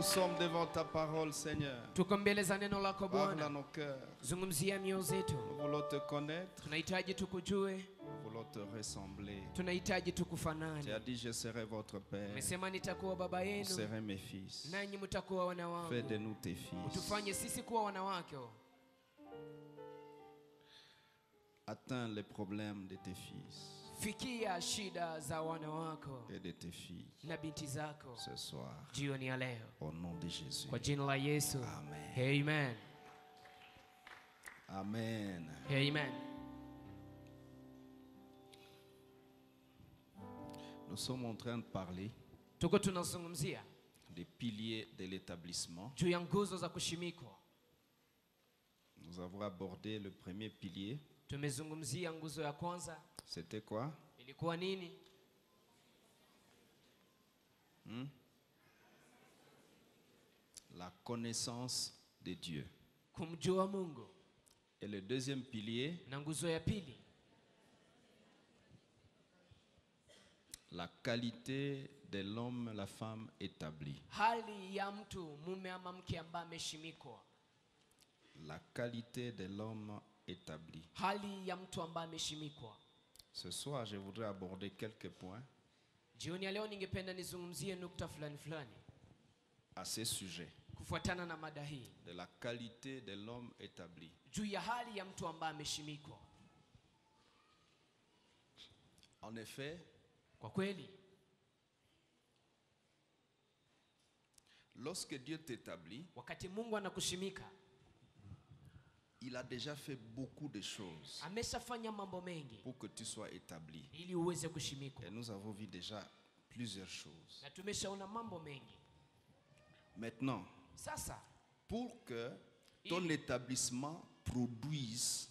Nous sommes devant ta parole, Seigneur. Tuko mbele za neno lako Parle à Bwana. nos cœurs. Zungumzia mioyo zetu. Nous voulons te connaître. Tunahitaji tukujue. Nous voulons te ressembler. Tunahitaji Tu as tukufanane. dit, je serai votre Père. Umesema nitakuwa baba Vous yenu, serez mes fils. nanyi mtakuwa wana Fais de wangu. nous tes fils. Utufanye sisi kuwa wana wako. Atteins les problèmes de tes fils Fikia shida za wana wako et de tes filles na binti zako ce soir. jioni ya leo. Au nom de Jésus. Kwa jina la Yesu. Amen. Amen. Amen. Amen. Nous sommes en train de parler Tuko tunazungumzia des piliers de l'établissement. juu ya nguzo za kushimikwa. Nous avons abordé le premier pilier. Tumezungumzia nguzo ya kwanza. C'était quoi? Ilikuwa nini? La connaissance de Dieu. Kumjua Mungu. Et le deuxième pilier, Na nguzo ya pili, la qualité de l'homme, la femme établie. hali ya mtu mume ama mke ambaye ameshimikwa. La qualité de l'homme établi. Hali ya mtu ambaye ameshimikwa. Ce soir, je voudrais aborder quelques points Jioni ya leo ningependa nizungumzie nukta fulani fulani à ce sujet kufuatana na mada hii de la qualité de l'homme établi. juu ya hali ya mtu ambaye ameshimikwa. En effet, Kwa kweli, lorsque Dieu t'établit, wakati Mungu anakushimika, il a déjà fait beaucoup de choses ameshafanya mambo mengi pour que tu sois établi. ili uweze kushimikwa. Et nous avons vu déjà plusieurs choses. Na tumeshaona mambo mengi. Maintenant, Sasa, pour que ton établissement produise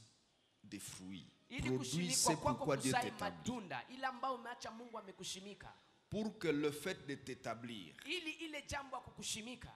des fruits, ili produise kushimikwa c'est kwako pourquoi Dieu kuzae t'établit. matunda, ila ambao umeacha Mungu amekushimika, Pour que le fait de t'établir ili ile jambo ya kukushimika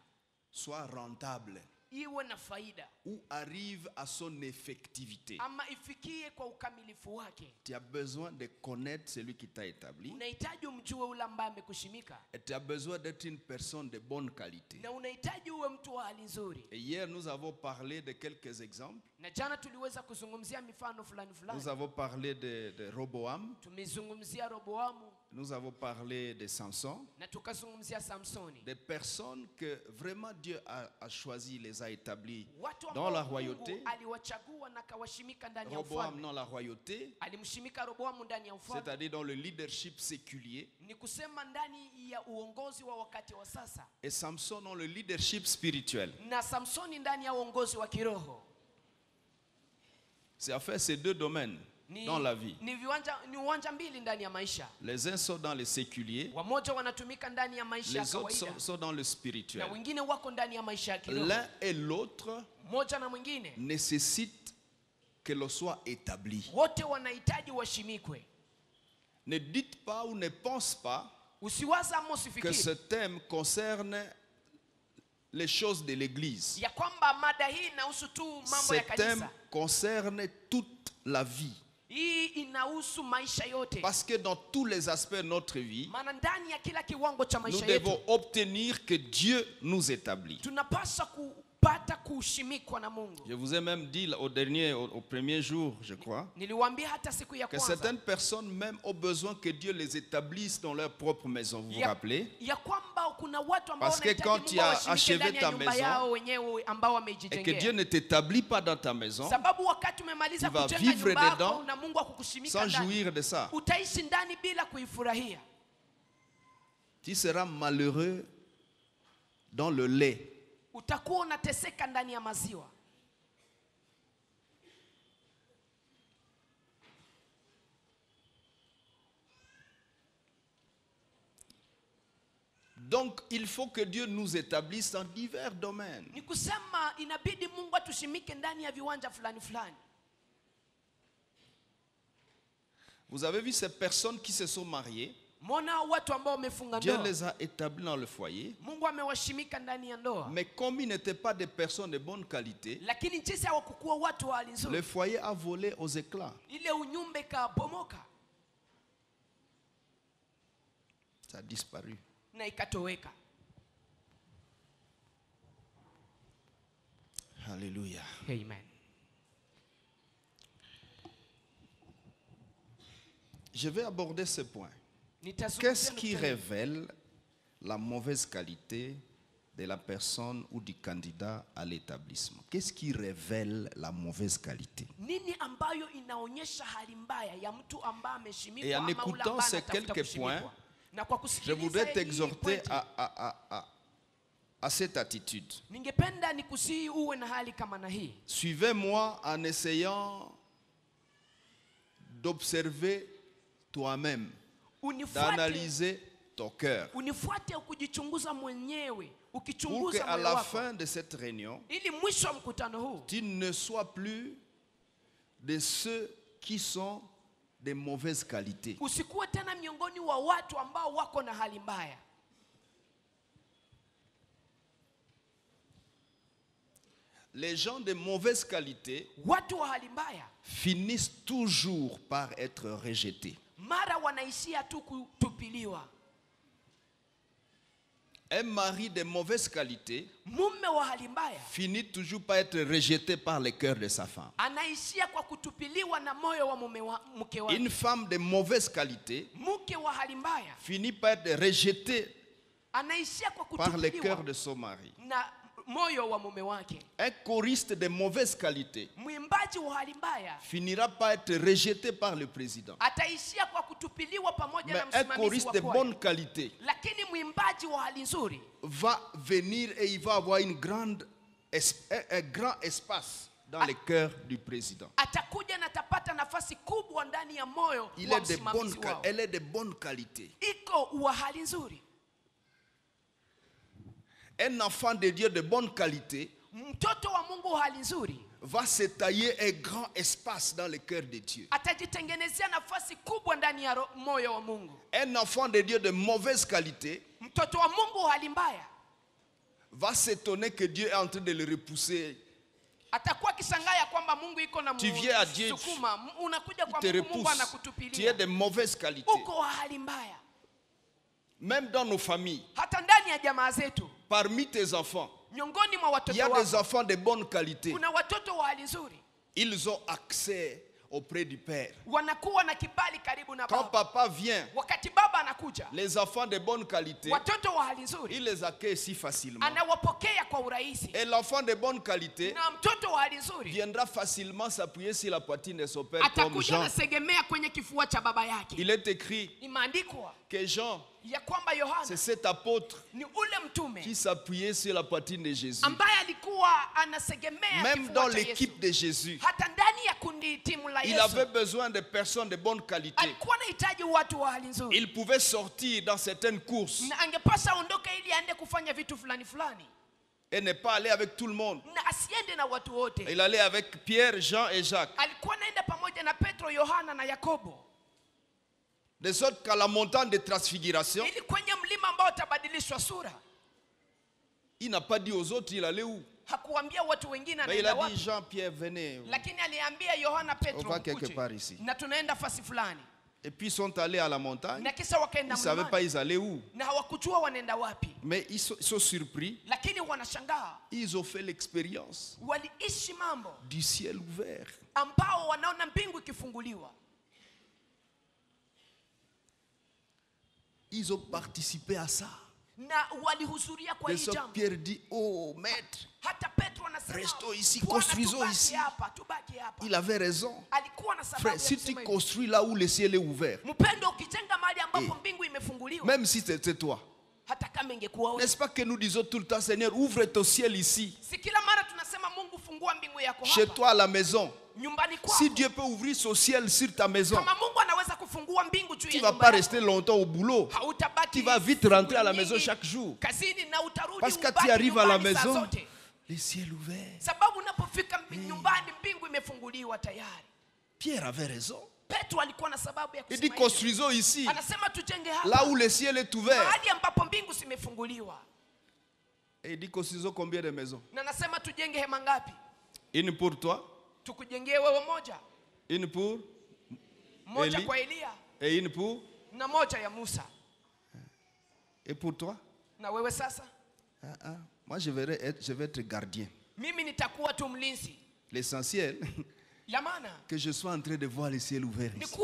soit rentable iwe na faida ou arrive à son effectivité, ama ifikie kwa ukamilifu wake, tu as besoin de connaître celui qui t'a établi unahitaji umjue ule ambaye amekushimika, et tu as besoin d'être une personne de bonne qualité. na unahitaji uwe mtu wa hali nzuri. Et hier, nous avons parlé de quelques exemples. Na jana tuliweza kuzungumzia mifano fulani Nous fulani. avons parlé de Roboam, Tumezungumzia Roboamu nous avons parlé de Samson, na tukazungumzia Samsoni. des personnes que vraiment Dieu a choisi, les a établis Watu dans la ambao royauté. Mungu aliwachagua na kawashimika ndani ya Roboam ufalme. dans la royauté, Alimshimika Roboamu ndani ya ufalme. c'est-à-dire dans le leadership séculier, Ni kusema ndani ya uongozi wa wakati wa sasa. et Samson dans le leadership spirituel. Na Samsoni ndani ya uongozi wa kiroho. C'est à faire ces deux domaines dans la vie. Ni uwanja mbili ndani ya maisha. Les uns sont dans le séculier, Wamoja wanatumika ndani ya maisha ya les autres kawaida. sont dans le Na spirituel. wengine wako ndani ya maisha ya kiroho. L'un et l'autre Moja na mwingine nécessitent que l'on soit établi. wote wanahitaji washimikwe. Ne dites pas ou ne pense pas Usiwaza ama que usifikiri ce thème concerne les choses de l'Église. ya kwamba mada hii inahusu tu mambo Ce ya thème kanisa. concerne toute la vie. Hii inahusu maisha yote. Parce que dans tous les aspects de notre vie, Maana ndani ya kila kiwango cha nous maisha devons yetu obtenir que Dieu nous établit. tunapaswa kupata kushimikwa na Mungu. Je vous ai même dit au premier jour, je crois, Niliwaambia hata siku ya que kwanza certaines personnes même ont besoin que Dieu les établisse dans leur propre maison. Vous vous rappelez? ya kwamba kuna watu ambao Parce que wanahitaji quand Mungu tu as awashimike achevé ndani ya ta nyumba maison, yao wenyewe ambao Et que Dieu wamejijengea. ne t'établit pas dans ta maison Sababu wakati umemaliza tu vas kujenga vivre nyumba yako dedans na Mungu akukushimika sans ndani, jouir de ça. utaishi ndani bila kuifurahia. Tu seras malheureux dans le lait. Utakuwa unateseka ndani ya maziwa. Donc il faut que Dieu nous établisse dans divers domaines. Ni kusema inabidi Mungu atushimike ndani ya viwanja fulani fulani. Vous avez vu ces personnes qui se sont mariées, Mona watu ambao wamefunga Dieu ndoa, les a établis dans le foyer, Mungu amewashimika ndani ya ndoa. mais comme ils n'étaient pas des personnes de bonne qualité, Lakini jinsi hawakukuwa watu wa hali le nzuri, foyer a volé aux éclats. ile unyumba ikapomoka Ça a disparu. na ikatoweka. Alléluia. Amen. Je vais aborder ce point. Nitazungumzia Qu'est-ce qui nukta hii. révèle la mauvaise qualité de la personne ou du candidat à l'établissement? Qu'est-ce qui révèle la mauvaise qualité? Nini ambayo inaonyesha hali mbaya ya mtu ambaye ameheshimiwa Et en ama ule écoutant ambaye ces anatafuta quelques kuheshimiwa? points, Na kwa Je kusikiliza voudrais hii t'exhorter pointi, à cette attitude. ningependa nikusihi uwe na hali kama na hii. Suivez-moi en essayant d'observer toi-même, Unifuate, d'analyser ton cœur. unifuate kujichunguza mwenyewe, Pour ukichunguza qu'à moyo la wako, fin de cette réunion, ili mwisho wa mkutano huu tu ne sois plus de ceux qui sont de mauvaise qualité. usikuwe tena miongoni wa watu ambao wako na hali mbaya. Les gens de mauvaise qualité Watu wa hali mbaya finissent toujours par être rejetés. mara wanaishia tu kutupiliwa. Un mari de mauvaise qualité Mume wa hali mbaya finit toujours par être rejeté par le cœur de sa femme. anaishia kwa kutupiliwa na moyo wa mke wake. Une femme de mauvaise qualité Mke wa hali mbaya finit par être rejetée anaishia kwa par le cœur kutupiliwa de son mari. na moyo wa mume wake. Un choriste de mauvaise qualité Mwimbaji wa hali mbaya finira par être rejeté par le président. ataishia kwa kutupiliwa pamoja Mais na un msimamizi choriste wa de kwaya. bonne qualité Lakini mwimbaji wa hali nzuri va venir et il va avoir un grand espace dans le cœur du président. atakuja na atapata nafasi kubwa ndani ya moyo wa msimamizi wao. Elle est de bonne qualité. Iko wa hali nzuri. Un enfant de Dieu de bonne qualité Mtoto wa Mungu wa hali nzuri va se tailler un grand espace dans le cœur de Dieu. atajitengenezea nafasi kubwa ndani ya moyo wa Mungu. Un enfant de Dieu de mauvaise qualité Mtoto wa Mungu wa hali mbaya va s'étonner que Dieu est en train de le repousser. atakuwa akishangaa ya kwamba Mungu iko na Tu viens à Dieu, sukuma, unakuja Il kwa te Mungu, Mungu repousse. Tu es anakutupilia. de mauvaise qualité. Uko wa hali mbaya. Même dans nos familles, Hata ndani ya jamaa zetu, parmi tes enfants, miongoni mwa il y a watoto des wako enfants de bonne qualité. kuna watoto wa hali nzuri, Ils ont accès auprès du Père. wanakuwa na kibali karibu na Quand baba. papa vient, Wakati baba anakuja, les enfants de bonne qualité, watoto wa hali nzuri il les accueille si facilement. anawapokea kwa urahisi, Et l'enfant de bonne qualité na mtoto wa hali nzuri viendra facilement s'appuyer sur la poitrine de son père comme atakuja Jean. nasegemea kwenye kifua cha baba yake. Il est écrit Imeandikwa que Jean, ya kwamba Yohana c'est cet apôtre ni ule mtume qui s'appuyait sur la poitrine de Jésus. ambaye alikuwa anasegemea Même kifua dans cha Yesu. l'équipe de Jésus, Hata ndani ya kundi timu la il Yesu avait besoin de personnes de bonne qualité. alikuwa anahitaji watu wa hali nzuri, Il pouvait sortir dans certaines courses na angepasa aondoke ili aende kufanya vitu fulani fulani, et ne pas aller avec tout le monde. na asiende na watu wote. Il allait avec Pierre, Jean et Jacques. Alikuwa anaenda pamoja na Petro, Yohana na Yakobo, De sorte qu'à la montagne de transfiguration, ili kwenye mlima ambao utabadilishwa sura. il n'a pas dit aux autres il allait où. Hakuambia watu wengine Mais il anaenda a dit, wapi, Jean-Pierre, venez. lakini aliambia Yohana, On Petro, va quelque mkuje, part ici. na tunaenda fasi fulani. Et puis ils sont allés à la montagne. Na kisha Ils wakaenda ne savaient pas mlimani ils allaient où. na hawakujua wanaenda wapi, Mais ils sont surpris. lakini wanashangaa, Ils ont fait l'expérience waliishi mambo du ciel ouvert. ambao wanaona mbingu ikifunguliwa. Ils ont participé à ça. Na walihudhuria kwa De hii sorte jambo. Pierre dit, oh maître, Hata Petro anasema, Restons ici, "Bwana, construisons tubaki ici." hapa, tubaki hapa. il avait raison. Alikuwa na sababu Frère, ya si tu kusema hivyo. construis là où le ciel est ouvert, Mpendo, ukijenga mahali ambapo Eh. mbingu imefunguliwa, même si c'était toi, hata kama ingekuwa wewe. n'est-ce pas que nous disons tout le temps, Seigneur, ouvre ton ciel ici, Si kila mara tunasema Mungu fungua mbingu yako chez hapa, toi à la maison. nyumbani kwako. Si Dieu peut ouvrir son ciel sur ta maison, Kama Mungu anaweza kufungua mbingu juu tu ya ne vas nyumba pas yako, rester longtemps au boulot. hautabaki Tu vas vite siku rentrer à la maison nyingi chaque jour. kazini, na utarudi Parce que ubaki tu arrives à la nyumbani saa maison, zote. le ciel ouvert. Sababu unapofika nyumbani mbingu imefunguliwa tayari. Pierre avait raison. Petro alikuwa na sababu ya Il dit, kusema hivyo. construisons ici, Anasema tujenge là hapa où le ciel est ouvert. mahali ambapo mbingu zimefunguliwa. Et il dit, construisons combien de maisons? Na anasema tujenge hema ngapi? Une pour toi, Tukujengee wewe moja, une pour moja Eli. kwa Elia et une pour na moja ya Musa. et pour toi. Na wewe sasa? Moi je vais être gardien. Mimi nitakuwa tu mlinzi. L'essentiel, que je sois en train de voir le ciel ouvert ici.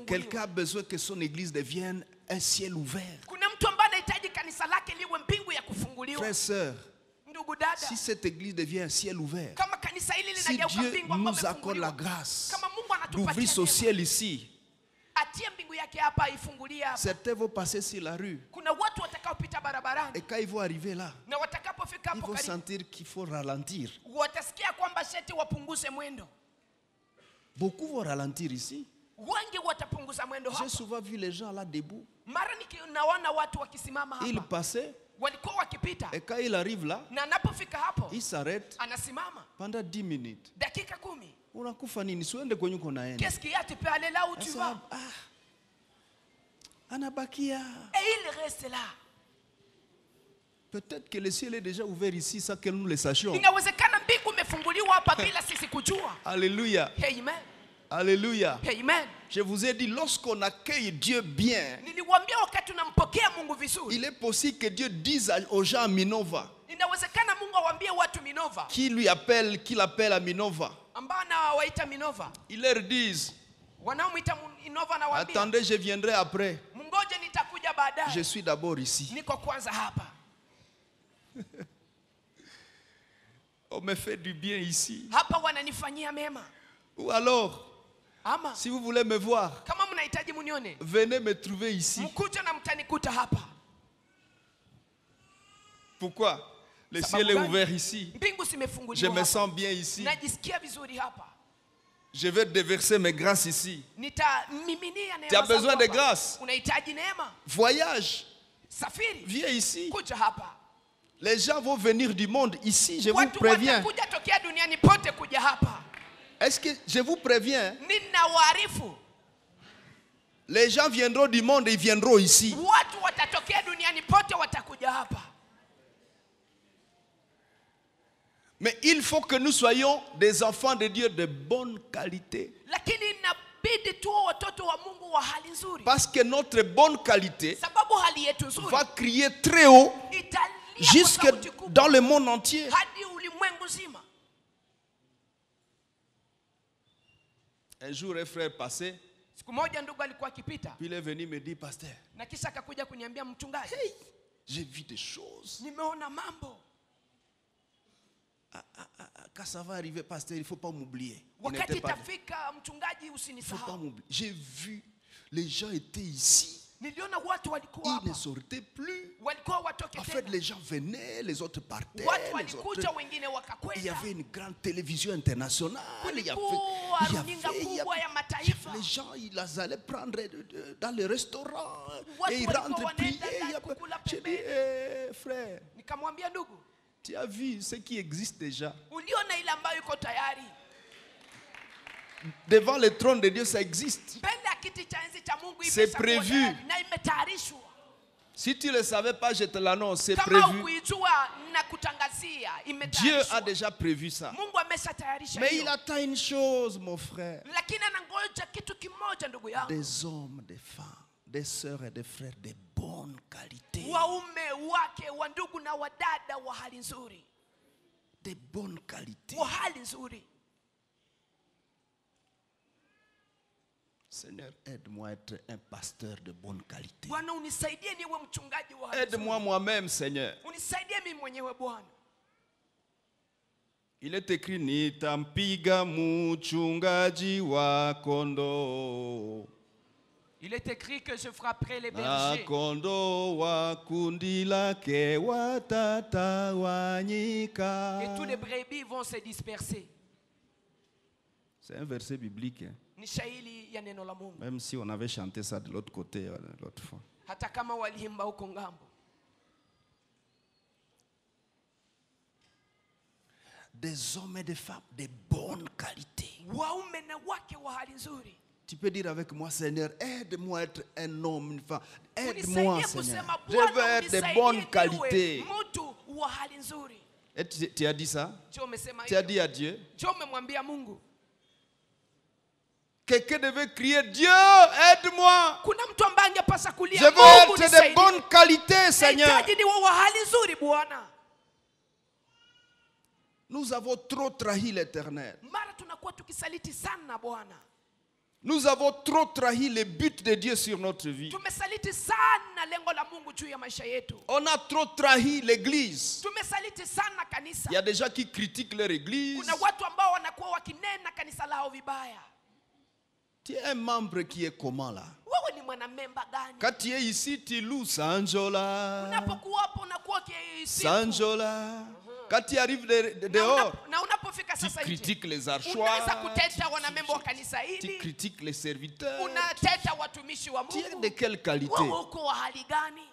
Quelqu'un a besoin que son église devienne un ciel ouvert. Frères, sœurs, si cette église devient un ciel ouvert, si Dieu nous accorde la grâce d'ouvrir ce ciel ici, certains vont passer sur la rue. Et quand ils vont arriver là, ils vont sentir qu'il faut ralentir. Beaucoup vont ralentir ici. J'ai souvent vu les gens là debout. Ils passaient. Et quand il arrive là, il s'arrête pendant 10 minutes. Qu'est-ce qu'il y a? Tu peux aller là où tu vas. Et il reste là. Peut-être que le ciel est déjà ouvert ici sans que nous le sachions. Alléluia. Amen. Alléluia. Amen. Je vous ai dit, lorsqu'on accueille Dieu bien, il est possible que Dieu dise aux gens à Minova, qu'il appelle à Minova, il leur dise, attendez, je viendrai après. Je suis d'abord ici. On me fait du bien ici. Ou alors, si vous voulez me voir, venez me trouver ici. Pourquoi? Le ciel est ouvert ici. Je me sens bien ici. Je vais déverser mes grâces ici. Tu as besoin de grâce. Voyage. Viens ici. Les gens vont venir du monde ici, je vous préviens. Est-ce que je vous préviens? Les gens viendront du monde et ils viendront ici. Mais il faut que nous soyons des enfants de Dieu de bonne qualité. Parce que notre bonne qualité va crier très haut jusque dans le monde entier. Un jour, un frère passait. Puis il est venu me dire, pasteur, hey, j'ai vu des choses. Quand ça va arriver, pasteur, il ne faut pas m'oublier. J'ai vu, les gens étaient ici. Ils ne sortaient plus. En fait, les gens venaient, les autres partaient. Il y avait une grande télévision internationale. Il y avait les gens, ils les allaient prendre dans les restaurants. Et ils rentrent prier. J'ai dit, frère, tu as vu ce qui existe déjà. Devant le trône de Dieu, ça existe. C'est prévu. Si tu ne le savais pas, je te l'annonce, c'est prévu. Dieu a déjà prévu ça. Mais il attend une chose, mon frère. Des hommes, des femmes, des sœurs et des frères de bonne qualité. De bonne qualité. Seigneur, aide-moi à être un pasteur de bonne qualité. Aide-moi moi-même, Seigneur. Il est écrit, nitampiga mchungaji wa kondoo. Il est écrit que je frapperai les bergers. Et tous les brebis vont se disperser. C'est un verset biblique. Hein? Même si on avait chanté ça de l'autre côté l'autre fois. Des hommes et des femmes de bonne qualité. Tu peux dire avec moi, Seigneur, aide-moi à être un homme, une femme. Aide-moi, Seigneur. Je veux être de bonne qualité. Et tu as dit ça? Tu as dit à Dieu? Quelqu'un devait crier, Dieu, aide-moi. Je veux être de bonne qualité, Seigneur. Nous avons trop trahi l'Éternel. Mara tunakuwa tukisaliti sana Bwana. Nous avons trop trahi le but de Dieu sur notre vie. Tumesaliti sana lengo la Mungu juu ya maisha yetu. On a trop trahi l'église. Tumesaliti sana kanisa. Il y a des gens qui critiquent leur église. Kuna watu ambao wanakuwa wakinena kanisa lao vibaya. Tu es un membre qui est comment là? Wewe ni mwanamemba gani? Quand tu es ici, tu loues Sanjola. Unapokuwa hapo unakuwa kiisifu. Sanjola. Quand tu arrives dehors, na unapofika tu sasa critiques les archois. Unaweza kuteta wanamemba wa kanisa hili. Tu critiques les serviteurs. Unateta watumishi wa Tu es Mungu. de quelle qualité? Wewe uko wa hali gani?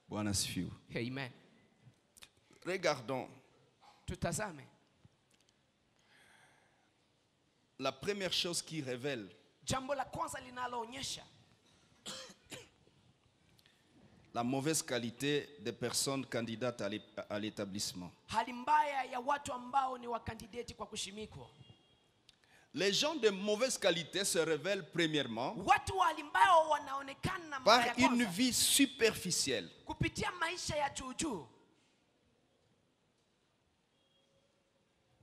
Bwana asifiwe. Amen. Regardons. Tutazame. La première chose qui révèle jambo la kwanza linaloonyesha la mauvaise qualité des personnes candidates à l'établissement. Hali mbaya ya watu ambao ni wakandidati kwa kushimikwa. Les gens de mauvaise qualité se révèlent premièrement watu wa hali mbaya wanaonekana par une vie superficielle. Kupitia maisha ya juu.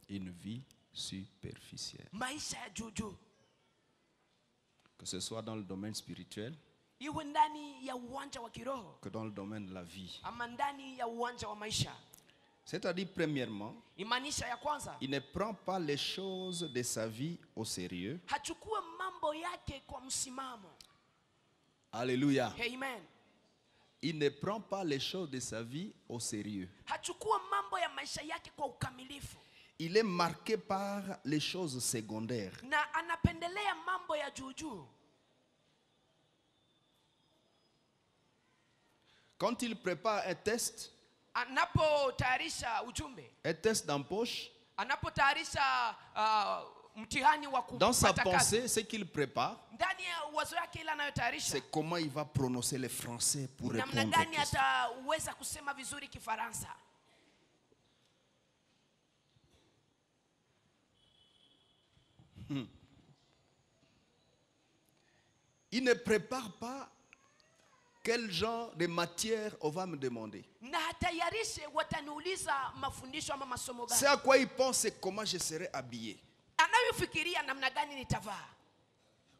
Une vie superficielle. Maisha ya juu. Que ce soit dans le domaine spirituel, iwe ndani ya uwanja wa kiroho, que dans le domaine de la vie. Ama ndani ya uwanja wa maisha. C'est-à-dire, premièrement, imaanisha ya kwanza, il ne prend pas les choses de sa vie au sérieux. Hachukue mambo yake kwa msimamo. Alléluia. Amen. Il ne prend pas les choses de sa vie au sérieux. Hachukue mambo ya maisha yake kwa ukamilifu. Il est marqué par les choses secondaires. Na anapendelea mambo ya juu. Quand il prépare un test, anapotayarisha ujumbe, un test d'embauche, anapotayarisha mtihani wa kupata dans sa pensée, ce qu'il prépare, ndani ya wazo yake ile anayotayarisha, c'est comment il va prononcer les français pour répondre aux questions. Namna gani questions. ataweza kusema vizuri Kifaransa. Il ne prépare pas quel genre de matière on va me demander. C'est à quoi il pense, c'est comment je serai habillé.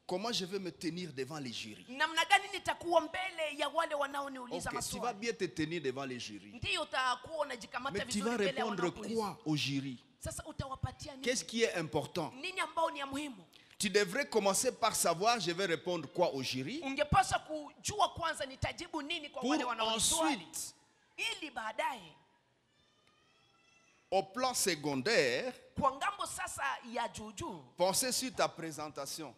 Comment je vais me tenir devant les jurys. Okay, tu vas bien te tenir devant les jurys. Mais tu vas répondre quoi au jury? Qu'est-ce qui est important? Tu devrais commencer par savoir je vais répondre quoi au jury. Pour ensuite, au plan secondaire, penser sur ta présentation.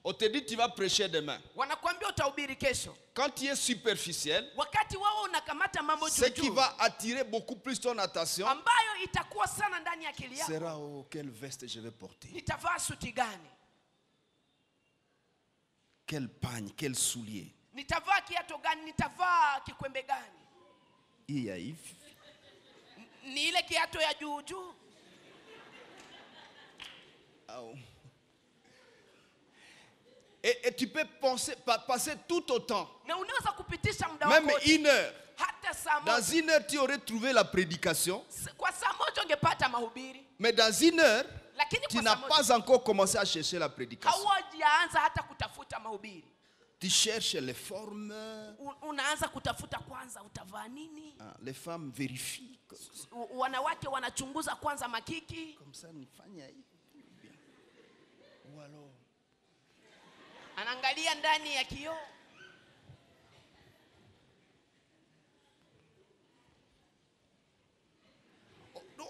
On te dit tu vas prêcher demain. Quand tu es superficiel, ce qui va attirer beaucoup plus ton attention sera quelle veste je vais porter, quel pagne, quel soulier. Et tu peux passer tout autant, même une heure. Dans une heure, tu aurais trouvé la prédication. Mais dans une heure, tu n'as pas encore commencé à chercher la prédication. Tu cherches les formes. Les femmes vérifient. Comme ça, ou alors. Anaangalia ndani ya kioo.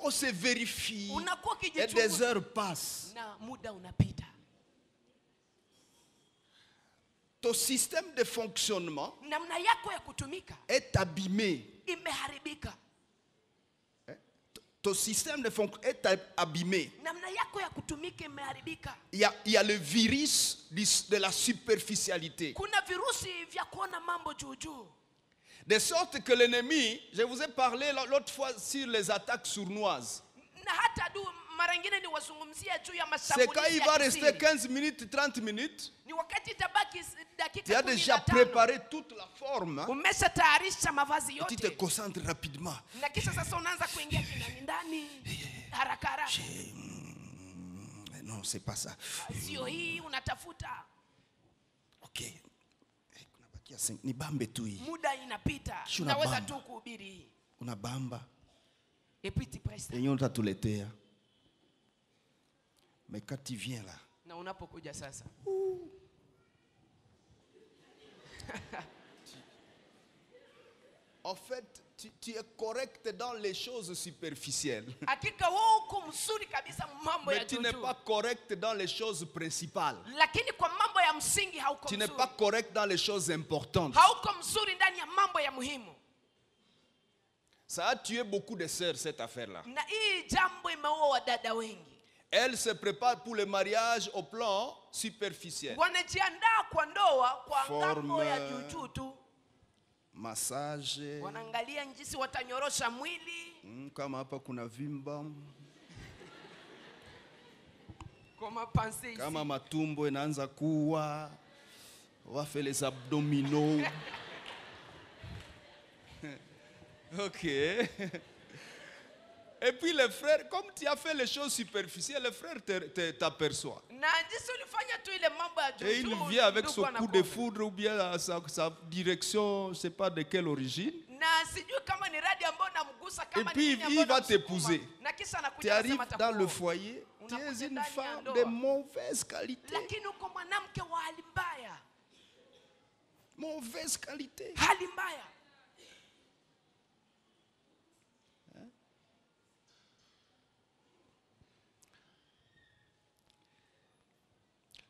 On se vérifie. Et des heures passent. Na muda unapita. Ton système de fonctionnement namna yako ya kutumika est abîmé. Imeharibika. Ton système de fonctionnement est abîmé. Il y a le virus de la superficialité. De sorte que l'ennemi, je vous ai parlé l'autre fois sur les attaques sournoises. C'est quand il va rester 15 minutes, 30 minutes. Tu as déjà préparé toute la forme. Tu te concentres rapidement. Non, c'est pas ça. Ok. Nibambe tu hii. Muda inapita. Unaweza tu kuhubiri. Unabamba. Et puis tu prestes. Yenye utatuletea. Mais quand tu viens là. Na unapokuja sasa. En fait, tu es correct dans les choses superficielles. Mais tu n'es pas correct dans les choses principales. Tu n'es pas correct dans les choses importantes. Ça a tué beaucoup de sœurs, cette affaire-là. Elles se préparent pour le mariage au plan superficiel. Forme, massage. Wanaangalia jinsi watanyorosha mwili. Kama hapa kuna vimba. Kama matumbo inaanza kuwa. Wafe les abdominaux. Ok. Et puis les frères, comme tu as fait les choses superficielles, les frères t'aperçoivent. Et il vient avec son coup de foudre ou bien sa direction, je ne sais pas de quelle origine. Et puis il va t'épouser. Tu arrives dans le foyer, tu es une femme de mauvaise qualité. Mauvaise qualité.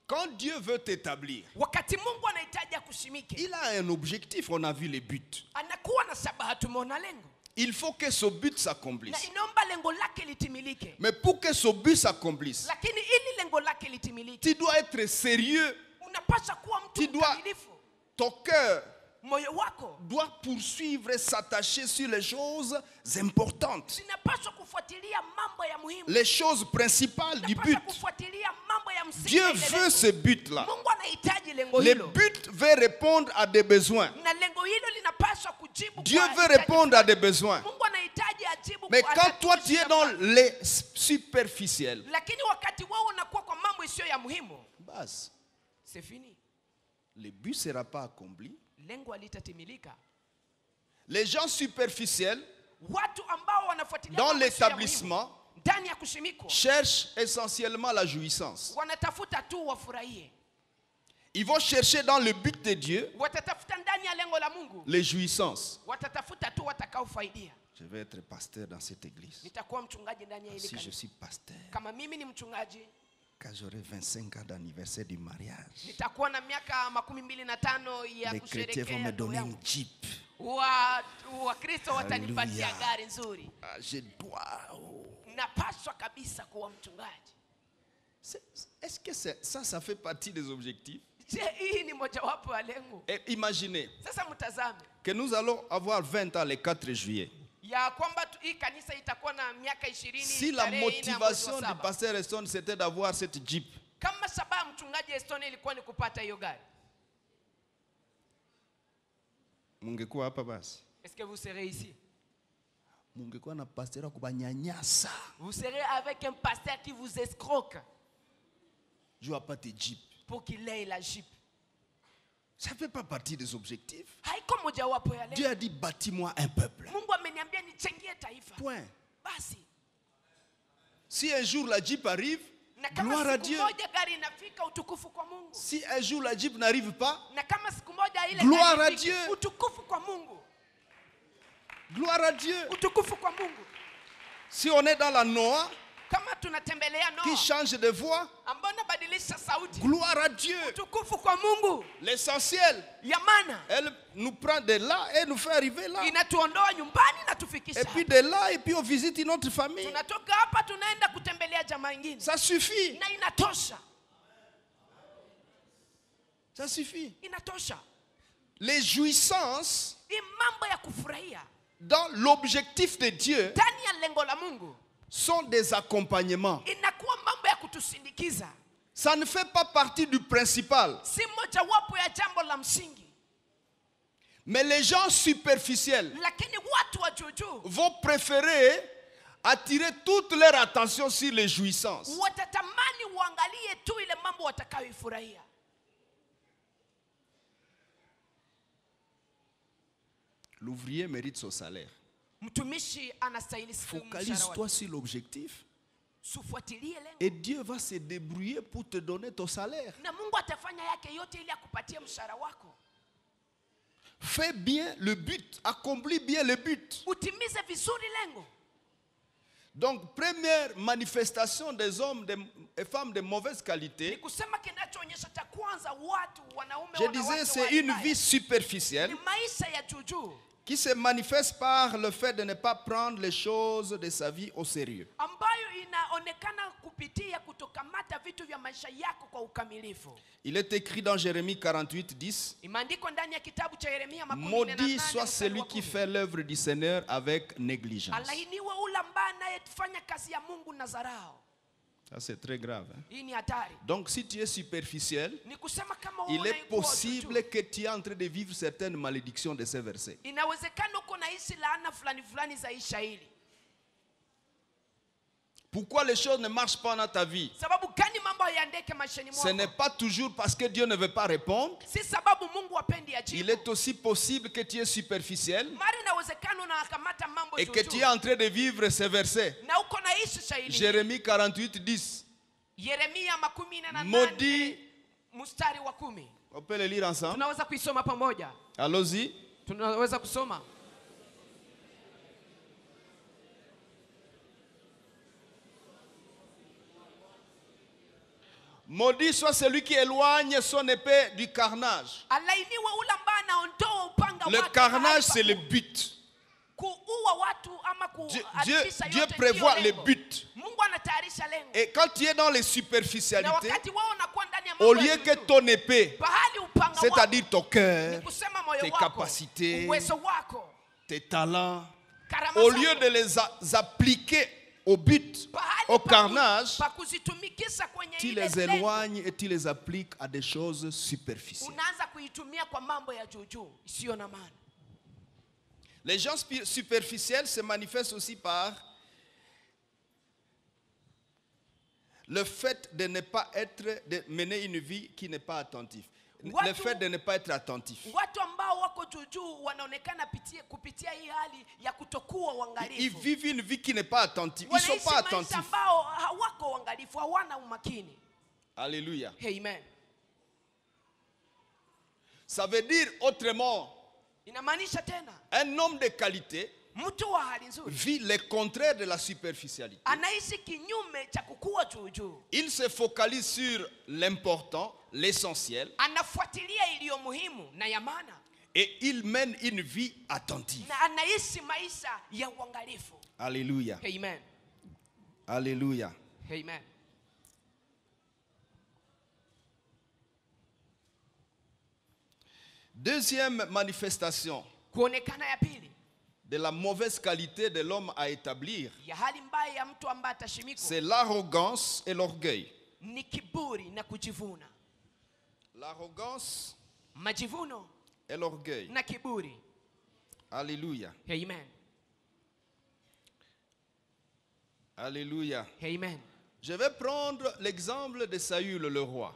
Quand Dieu veut t'établir, il a un objectif, on a vu les buts. Il faut que ce but s'accomplisse. Mais pour que ce but s'accomplisse, tu dois être sérieux. Ton cœur doit poursuivre et s'attacher sur les choses importantes. Les choses principales du but. Dieu veut ce but-là. Le but veut répondre à des besoins. Dieu veut répondre à des besoins. Mais quand toi tu es dans les superficiels, c'est fini. Le but ne sera pas accompli. Les gens superficiels dans l'établissement cherchent essentiellement la jouissance. Ils vont chercher dans le but de Dieu les jouissances. Je vais être pasteur dans cette église. Si je suis pasteur, quand j'aurai 25 ans d'anniversaire du mariage, les chrétiens vont me donner une Jeep. Alléluia. Je dois. Est-ce que ça fait partie des objectifs? Et imaginez que nous allons avoir 20 ans le 4 juillet. Si la motivation du pasteur Eston c'était d'avoir cette Jeep, est-ce que vous serez ici? Vous serez avec un pasteur qui vous escroque pour qu'il ait la Jeep. Ça ne fait pas partie des objectifs. Dieu a dit bâtis-moi un peuple. Point. Si un jour la Jeep arrive, gloire à Dieu. Si un jour la Jeep n'arrive pas, gloire à Dieu. Gloire à Dieu. Si on est dans la Noah, qui change de voix, gloire à Dieu. L'essentiel, elle nous prend de là et nous fait arriver là. Et puis de là, et puis on visite une autre famille. Ça suffit. Ça suffit. Les jouissances dans l'objectif de Dieu sont des accompagnements. Ça ne fait pas partie du principal. Si mojawapo ya jambo la msingi. Mais les gens superficiels lakini watu wa juju vont préférer attirer toute leur attention sur les jouissances. Watatamani uangalie tu ile mambo watakayoifurahia. L'ouvrier mérite son salaire. Mtumishi anastahili mshahara. Focalise-toi sur l'objectif. Et Dieu va se débrouiller pour te donner ton salaire. Na Mungu atafanya yake yote ili akupatie mshahara wako. Fais bien le but, accomplis bien le but. Utimize vizuri lengo. Donc, première manifestation des hommes et femmes de mauvaise qualité, je disais, c'est une vie superficielle qui se manifeste par le fait de ne pas prendre les choses de sa vie au sérieux. Il est écrit dans Jérémie 48, 10, maudit soit celui qui fait l'œuvre du Seigneur avec négligence. Ça c'est très grave. Hein? Donc si tu es superficiel, il est possible que tu es en train de vivre certaines malédictions de ces versets. Pourquoi les choses ne marchent pas dans ta vie? Ce n'est pas toujours parce que Dieu ne veut pas répondre. Il est aussi possible que tu es superficiel et que tu es en train de vivre ces versets. Jérémie 48, 10. Maudit. On peut le lire ensemble. Allons-y. Maudit soit celui qui éloigne son épée du carnage. Le carnage, c'est le but. Dieu prévoit le but. Et quand tu es dans les superficialités, au lieu que ton épée, c'est-à-dire ton cœur, tes capacités, tes talents, au lieu de les appliquer au but, au carnage, tu les éloignes et tu les appliques à des choses superficielles. Les gens superficiels se manifestent aussi par le fait de ne pas être, de mener une vie qui n'est pas attentive. Le fait de ne pas être attentif. Ils vivent une vie qui n'est pas attentive. Ils ne sont pas attentifs. Alléluia. Amen. Ça veut dire autrement, un homme de qualité vit le contraire de la superficialité. Il se focalise sur l'important, l'essentiel. Et il mène une vie attentive. Alléluia. Amen. Alléluia. Amen. Deuxième manifestation de la mauvaise qualité de l'homme à établir, c'est l'arrogance et l'orgueil. L'arrogance et l'orgueil. Alléluia. Amen. Alléluia. Amen. Je vais prendre l'exemple de Saül le roi.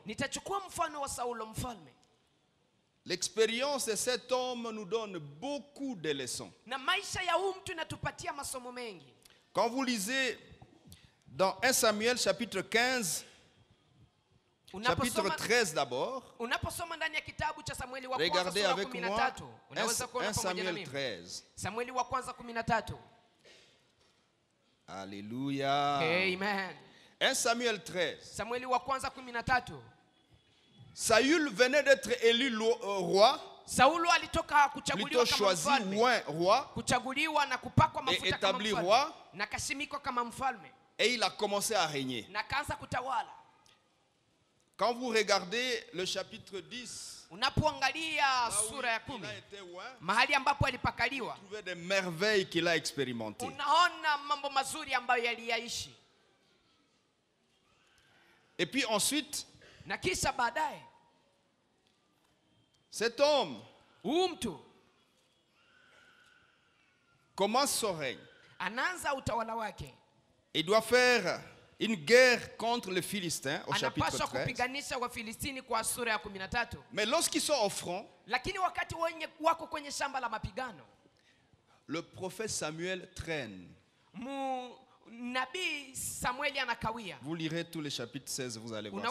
L'expérience de cet homme nous donne beaucoup de leçons. Quand vous lisez dans 1 Samuel chapitre 15, chapitre 13 d'abord, regardez avec moi 1 Samuel 13. Alléluia. Amen. 1 Samuel 13. Saül venait d'être élu roi, plutôt choisi roi, et établi roi, et il a commencé à régner. Quand vous regardez le chapitre 10, unapoangalia sura ya 10 mahali ambapo alipakaliwa, vous trouvez des merveilles qu'il a expérimentées. Unaona mambo mazuri ambayo yaliyaishi. Et puis ensuite, Na kisha baadaye cet homme mtu commence son règne. Anaanza utawala wake. Il doit faire une guerre contre les Philistins au chapitre 13. Kupiganisha Wafilistini kwa sura ya 13. Mais lorsqu'ils sont au front, lakini wakati wako kwenye shamba la mapigano, le prophète Samuel traîne. Nabii Samueli anakawia. Vous lirez tous les chapitres 16, vous allez voir.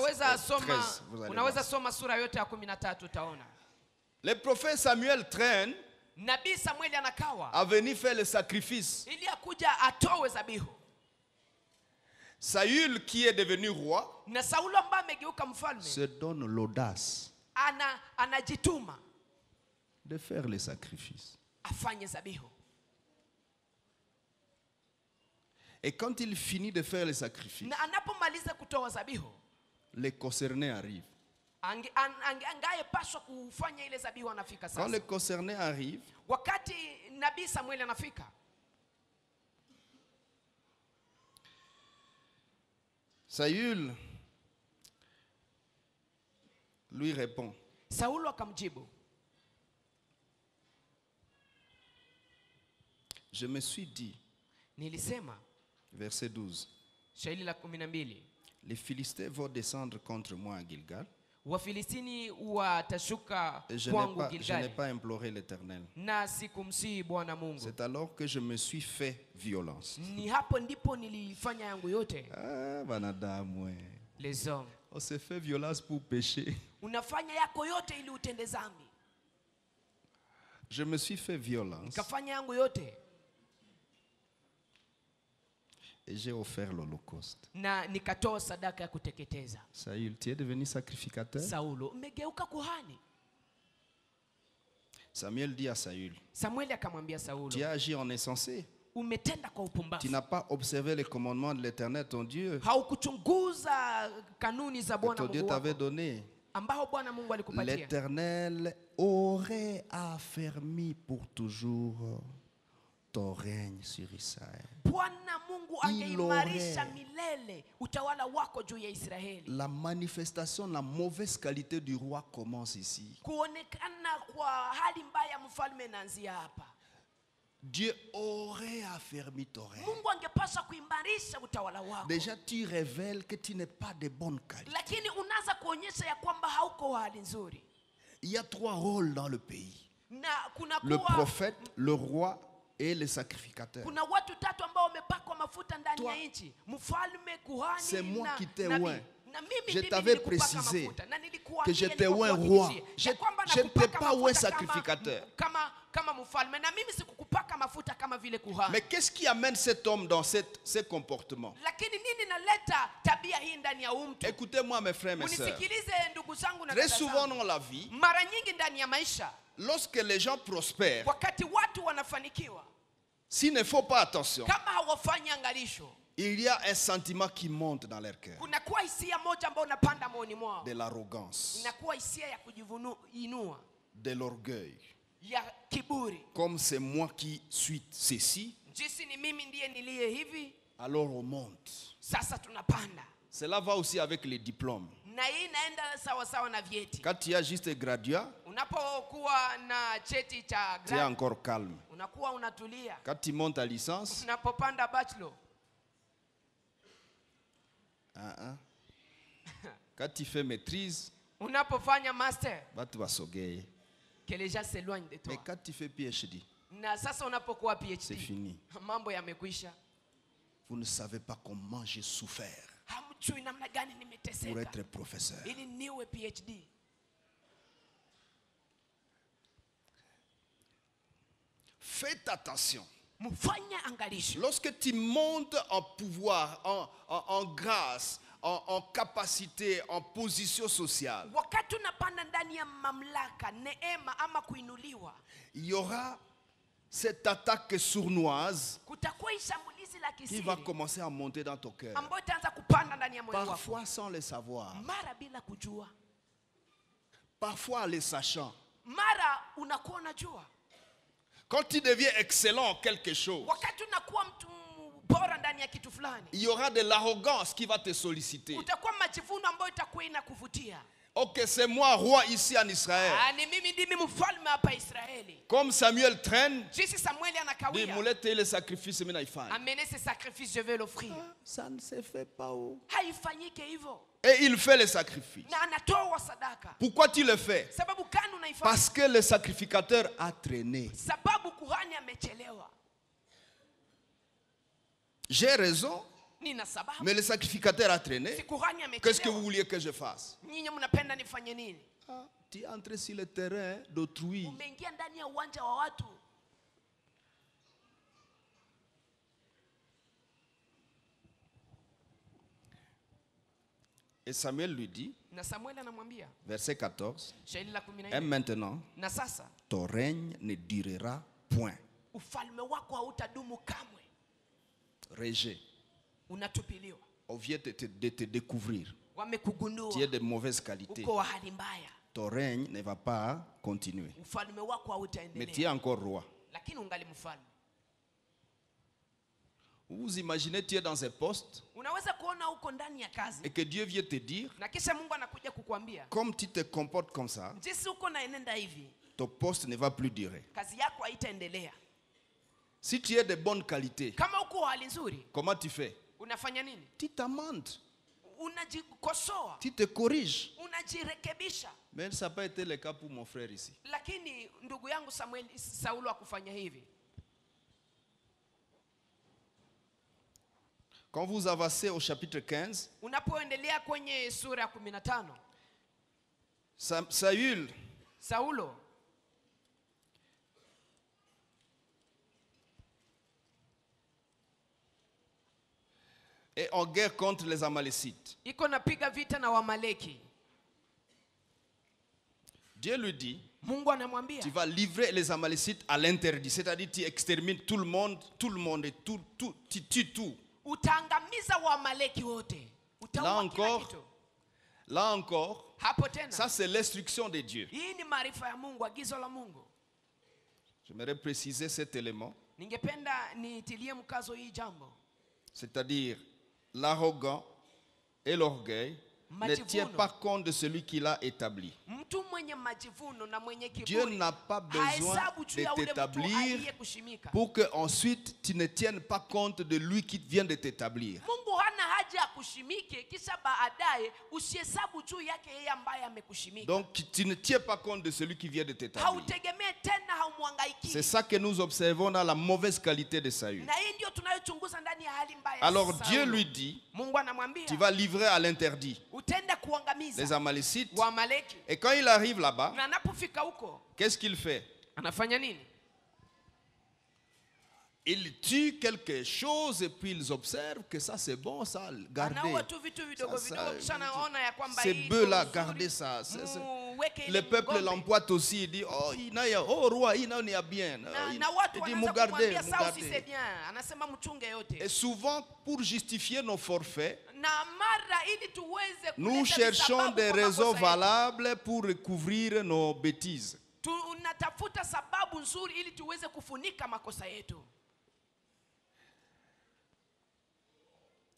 Unaweza soma sura yote ya 13 utaona. Le prophète Samuel traîne. Nabii Samueli anakawa. A venir faire le sacrifice. Ili akuja atowe zabihu. Saül qui est devenu roi na Saulo ambaye amegeuka mfalme se donne l'audace anajituma de faire les sacrifices. Afanye zabihu. Et quand il finit de faire les sacrifices, na anapomaliza kutoa zabihu, les concernés arrivent. Angayepaswa kufanya ile zabihu anafika sasa. Quand les concernés arrivent, wakati nabii Samuel anafika, Saül lui répond. Saulo akamjibu, je me suis dit, nilisema, verset 12, shairi la 12, les Philistins vont descendre contre moi à Gilgal. Wafilistini watashuka kwangu Gilgal. Je n'ai pas imploré l'Éternel. Na sikumsihi Bwana Mungu. C'est alors que je me suis fait violence. Ni hapo ndipo nilifanya yangu yote. Ah, wanadamu. Les hommes. On se fait violence pour pécher. Unafanya yako yote ili utende dhambi. Je me suis fait violence. Nikafanya yangu yote. Et j'ai offert l'holocauste. Na nikatoa sadaka ya kuteketeza. Saül, tu es devenu sacrificateur? Saulo, umegeuka kuhani. Samuel dit à Saül, Samuel akamwambia Saulo, tu as agi en insensé. Umetenda kwa upumbavu. Tu n'as pas observé les commandements de l'Éternel ton Dieu. Haukuchunguza kanuni za Bwana Mungu wako. Ton Dieu t'avait donné. Ambao Bwana Mungu alikupatia. L'Éternel aurait affermi pour toujours ton règne sur Israël. Bwana Mungu angeimarisha milele utawala wako juu ya Israeli. La manifestation, la mauvaise qualité du roi commence ici. Kuonekana kwa hali mbaya mfalme inaanzia hapa. Dieu aurait affermi ton règne. Mungu angepaswa kuimarisha utawala wako. Déjà tu révèles que tu n'es pas de bonne qualité. Lakini unaanza kuonyesha ya kwamba hauko hali nzuri. Il y a 3 rôles dans le pays. Na kuna le prophète, le roi et les sacrificateurs. Kuna watu 3 ambao wamepakwa mafuta ndani ya nchi. Mfalme, kuhani, c'est moi qui t'ai oint. Je t'avais précisé que j'étais un roi. Je n'étais pas un sacrificateur. Mais qu'est-ce qui amène cet homme dans ces comportements? Écoutez-moi mes frères et mes sœurs. Très souvent dans la vie, lorsque les gens prospèrent, s'il ne faut pas attention, il y a un sentiment qui monte dans leur cœur. De l'arrogance. De l'orgueil. Comme c'est moi qui suis ceci, alors on monte. Cela va aussi avec les diplômes. Quand tu as juste un graduat, tu es encore calme. Quand tu montes à licence, quand tu fais maîtrise, tu vas soguer. Que les gens s'éloignent de toi. Mais quand tu fais PhD, c'est fini. Vous ne savez pas comment j'ai souffert pour être professeur. Faites attention. Lorsque tu montes en pouvoir, en grâce, en capacité, en position sociale, il y aura cette attaque sournoise qui va commencer à monter dans ton cœur. Parfois sans le savoir. Parfois en le sachant. Quand tu deviens excellent en quelque chose, umepora ndani ya kitu fulani. Il y aura de l'arrogance qui va te solliciter. Utakuwa majivuno ambayo itakuwa inakuvutia. Ok, c'est moi roi ici en Israël. Ni mimi ndimi mfalme hapa Israeli. Comme Samuel traîne, Jinsi Samueli anakawia. dit moulette le sacrifice mimi naifanya. Amenez ce sacrifice, je vais l'offrir. Ça ne se fait pas. Haifanyike hivyo. Et il fait le sacrifice. Na anatoa sadaka. Pourquoi tu le fais? Sababu gani unaifanya? Parce que le sacrificateur a traîné. Sababu kuhani amechelewa. J'ai raison. Nina sababu. Mais le sacrificateur a traîné. Si kuhani amechelewa. Qu'est-ce que vous vouliez que je fasse? Nyinyi mnapenda nifanye nini? Tu es entré sur le terrain d'autrui. Umeingia ndani ya uwanja wa watu. Et Samuel lui dit, na Samuel anamwambia, verset 14, shairi la 14, et maintenant, na sasa ton règne ne durera point. Ufalme wako hautadumu kamwe. Rejet. Unatupiliwa. On vient de te découvrir. Wamekugundua. Tu es de mauvaise qualité. Uko wa hali mbaya. Ton règne ne va pas continuer. Ufalme wako hautaendelea. Mais tu es encore roi. Lakini ungali mfalme. Vous imaginez, tu es dans un poste Unaweza kuona uko ndani ya kazi. et que Dieu vient te dire, na kisha Mungu anakuja kukuambia, comme tu te comportes comme ça, jinsi uko naenenda hivi, ton poste ne va plus durer. kazi yako haitaendelea. Si tu es de bonne qualité, Kama uko hali nzuri, comment tu fais? unafanya nini? Tu t'amendes. Unajikosoa. Tu te corriges. Unajirekebisha. Mais ça n'a pas été le cas pour mon frère ici. Lakini ndugu yangu Saulo akufanya hivi. Quand vous avancez au chapitre 15, unapoendelea kwenye sura ya 15, Saulo est en guerre contre les Amalécites. iko napiga vita na Wamaleki. Dieu lui dit, Mungu anamwambia, tu vas livrer les Amalécites à l'interdit, c'est-à-dire tu extermines tout le monde et tu tues tout. Utaangamiza Wamaleki wote. Là encore, hapo tena, ça c'est l'instruction de Dieu. Hii ni maarifa ya Mungu, agizo la Mungu. J'aimerais préciser cet élément. Ningependa nitilie mkazo hii jambo. C'est-à-dire l'arrogant et l'orgueil ne tient pas compte de celui qui l'a établi. Dieu n'a pas besoin de t'établir pour que ensuite tu ne tiennes pas compte de lui qui vient de t'établir. Donc tu ne tiens pas compte de celui qui vient de t'établir. C'est ça que nous observons dans la mauvaise qualité de Saül. Alors Dieu lui dit, tu vas livrer à l'interdit les Amalécites. Et quand il arrive là-bas, qu'est-ce qu'il fait? Ils tuent quelque chose et puis ils observent que ça c'est bon, ça, gardez. Ces bœufs-là, gardez ça. Le peuple l'emboîte aussi, il dit, oh roi, il y a bien. Il dit, vous gardez. Et souvent, pour justifier nos forfaits, nous cherchons des raisons valables pour recouvrir nos bêtises.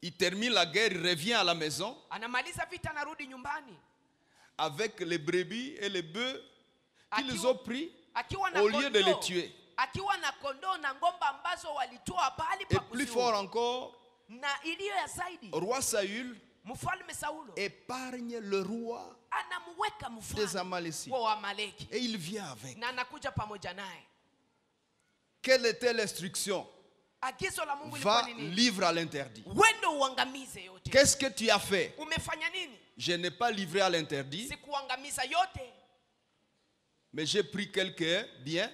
Il termine la guerre, il revient à la maison avec les brebis et les bœufs qu'ils ont pris au lieu de les tuer. Et plus fort encore, roi Saül épargne le roi des Amalécites. Et il vient avec. Quelle était l'instruction? Va, livre à l'interdit. Qu'est-ce que tu as fait? Je n'ai pas livré à l'interdit, mais j'ai pris quelques biens.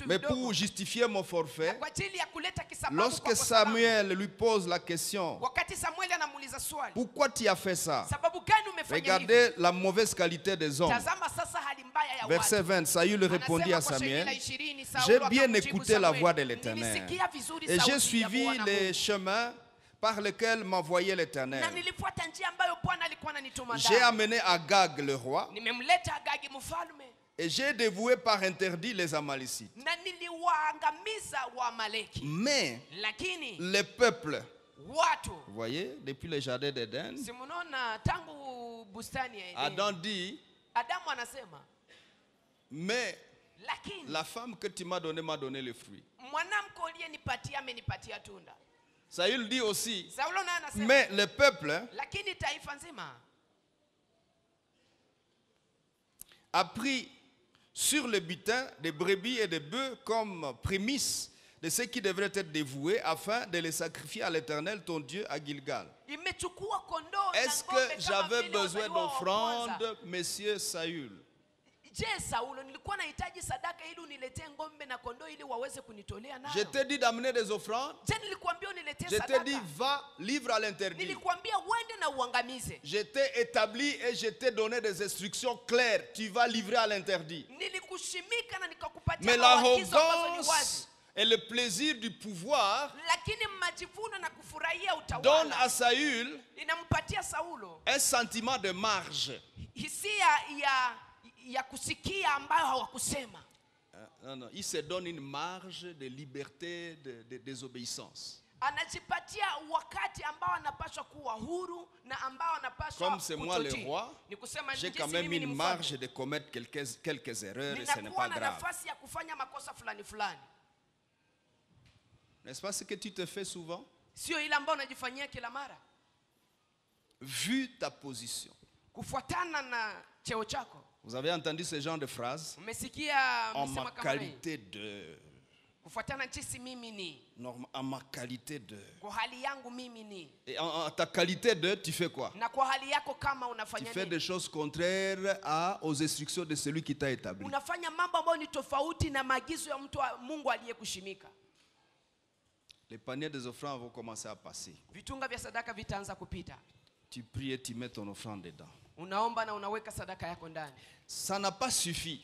Mais pour justifier mon forfait, lorsque Samuel lui pose la question, pourquoi tu as fait ça? Regardez la mauvaise qualité des hommes. Verset 20, Saül répondit à Samuel, j'ai bien écouté la voix de l'Éternel et j'ai suivi les chemins par lesquels m'envoyait l'Éternel. J'ai amené Agag le roi Et j'ai dévoué par interdit les Amalécites. Mais les peuples, vous voyez, depuis le jardin d'Éden, Adam dit, mais la femme que tu m'as donné le fruit. Saül dit aussi, mais le peuple a pris sur le butin des brebis et des bœufs comme prémisse de ce qui devrait être dévoué afin de les sacrifier à l'Éternel ton Dieu à Gilgal. Est-ce que j'avais besoin d'offrande, monsieur Saül? Je t'ai dit d'amener des offrandes. Je t'ai dit va, livre à l'interdit. Je t'ai établi et je t'ai donné des instructions claires. Tu vas livrer à l'interdit. Mais l'arrogance et le plaisir du pouvoir donne à Saül un sentiment de marge. Non, il se donne une marge de liberté, de désobéissance. Comme c'est moi le roi, j'ai quand même une marge de commettre quelques erreurs et ce n'est pas grave. N'est-ce pas ce que tu te fais souvent? Vu ta position. Vous avez entendu ce genre de phrase? En ma qualité de. En ma qualité de. Et en ta qualité de, tu fais quoi? Tu fais des choses contraires aux instructions de celui qui t'a établi. Les paniers des offrandes vont commencer à passer. Tu pries et tu mets ton offrande dedans. Ça n'a pas suffi.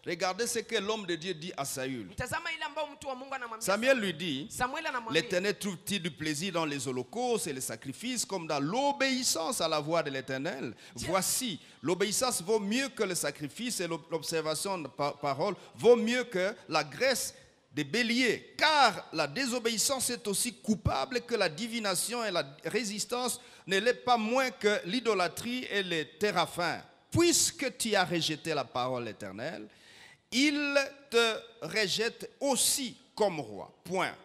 Regardez ce que l'homme de Dieu dit à Saül. Samuel lui dit, l'Éternel trouve-t-il du plaisir dans les holocaustes et les sacrifices comme dans l'obéissance à la voix de l'Éternel? Voici, l'obéissance vaut mieux que le sacrifice et l'observation de parole vaut mieux que la graisse des béliers, car la désobéissance est aussi coupable que la divination et la résistance ne l'est pas moins que l'idolâtrie et les téraphins. Puisque tu as rejeté la parole éternelle, il te rejette aussi comme roi. Point.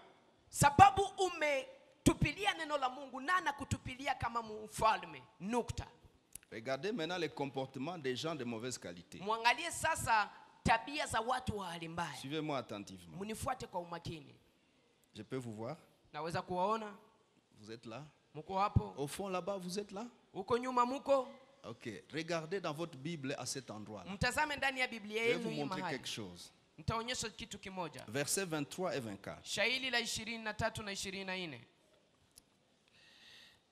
Sababu umetupilia neno la Mungu na anakutupilia kama mfalme. Nukta. Regardez maintenant les comportements des gens de mauvaise qualité. Mwangalie sasa tabia za watu wa hali mbaya. Suivez-moi attentivement. Munifuate kwa umakini. Je peux vous voir? Naweza kuwaona? Vous êtes là? Muko hapo? Au fond là-bas, vous êtes là? Uko nyuma muko? Ok. Regardez dans votre Bible à cet endroit-là. Mtazame ndani ya Biblia yenu hii mahali. Je vais vous montrer quelque chose. Nitaonyesha kitu kimoja. Versets 23 et 24. Shairi la 23 na 24.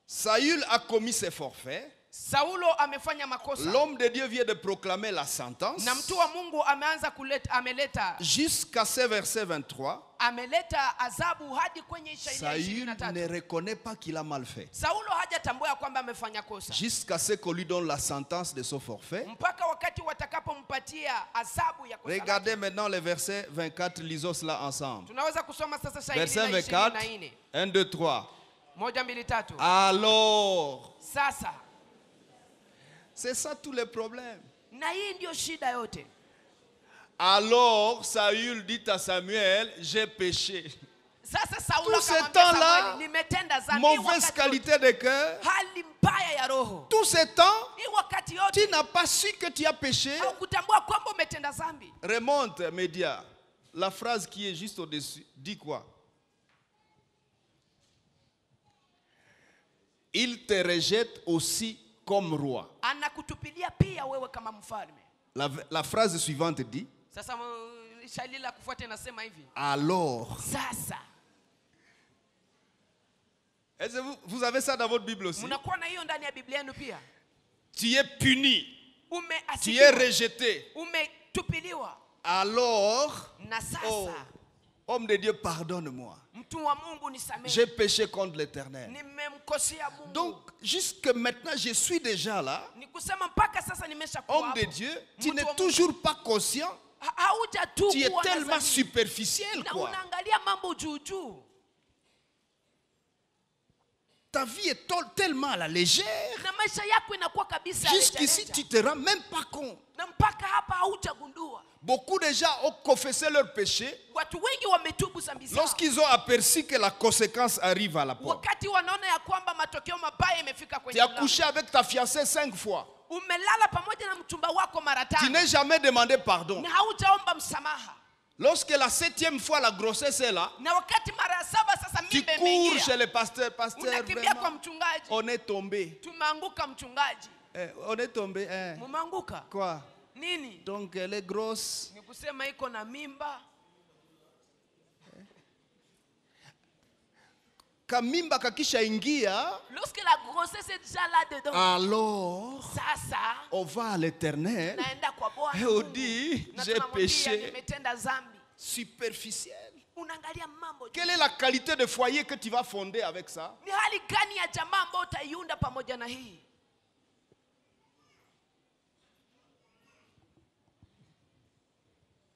Saül a commis ses forfaits. Saulo amefanya makosa. L'homme de Dieu vient de proclamer la sentence. Na mtu wa Mungu ameanza ameleta jusqu'à ce verset 23. Ameleta adhabu hadi kwenye shairi la 23. Saül ne reconnaît pas qu'il a mal fait. Saulo hajatambua kwamba amefanya kosa. Jusqu'à ce qu'on lui donne la sentence de son forfait. Mpaka wakati watakapompatia adhabu ya kosa. Regardez maintenant le verset 24, lisons cela ensemble. Tunaweza kusoma sasa shairi verset 24. 1 2 3. Moja mbili tatu. Alors. Sasa. C'est ça tous les problèmes. Na hii ndio shida yote. Alors Saül dit à Samuel, j'ai péché. Sasa Saulo tout ce temps-là, mauvaise qualité de cœur. Hali mbaya ya roho. Tout ce temps, wakati yote, tu n'as pas su que tu as péché. Hukutambua kwamba umetenda dhambi. Remonte, Média. La phrase qui est juste au-dessus dit quoi? Il te rejette aussi comme roi. La phrase suivante dit, alors. Est-ce que vous avez ça dans votre Bible aussi? Tu es puni. Tu es rejeté. Alors. Homme de Dieu, pardonne-moi. Mtu wa Mungu nisamehe. J'ai péché contre l'Éternel. Nimemkosea Mungu. Donc, jusque maintenant, je suis déjà là. Ni kusema mpaka sasa nimeshakuwa hapo. Homme de Dieu, tu n'es toujours pas conscient. Tu es tellement superficiel, quoi. Unaangalia mambo juu juu. Ta vie est tellement à la légère. Na maisha yako inakuwa kabisa jusqu'ici, tu te rends même pas compte. Na mpaka hapa haujagundua. Beaucoup de gens ont confessé leurs péchés Watu wengi wametubu dhambi zao. lorsqu'ils ont aperçu que la conséquence arrive à la porte. Wakati wanaona ya kwamba matokeo mabaya yamefika kwenye Tu as couché avec ta fiancée 5 fois. Umelala pamoja na mchumba wako mara 5. Tu n'as jamais demandé pardon. Na haujaomba msamaha. Lorsque la 7e fois la grossesse est là, na wakati mara 7 sasa tu mimba cours imeingia. chez le pasteur. Pasteur, Unakimbia kwa vraiment, mchungaji. on est tombé. Tumeanguka mchungaji. On est tombé. Mumeanguka. Quoi? Nini? Donc elle est grosse. Ni kusema iko na mimba. Kamimba kakisha ingia. Lorsque la grossesse est déjà là dedans. Alors, Sasa on va à l'Éternel naenda kwa Bwana. et on dit, j'ai péché. Nimetenda dhambi. Superficiel. Unaangalia mambo. Quelle est la qualité de foyer que tu vas fonder avec ça? Ni hali gani ya jamaa ambayo utaiunda pamoja na hii?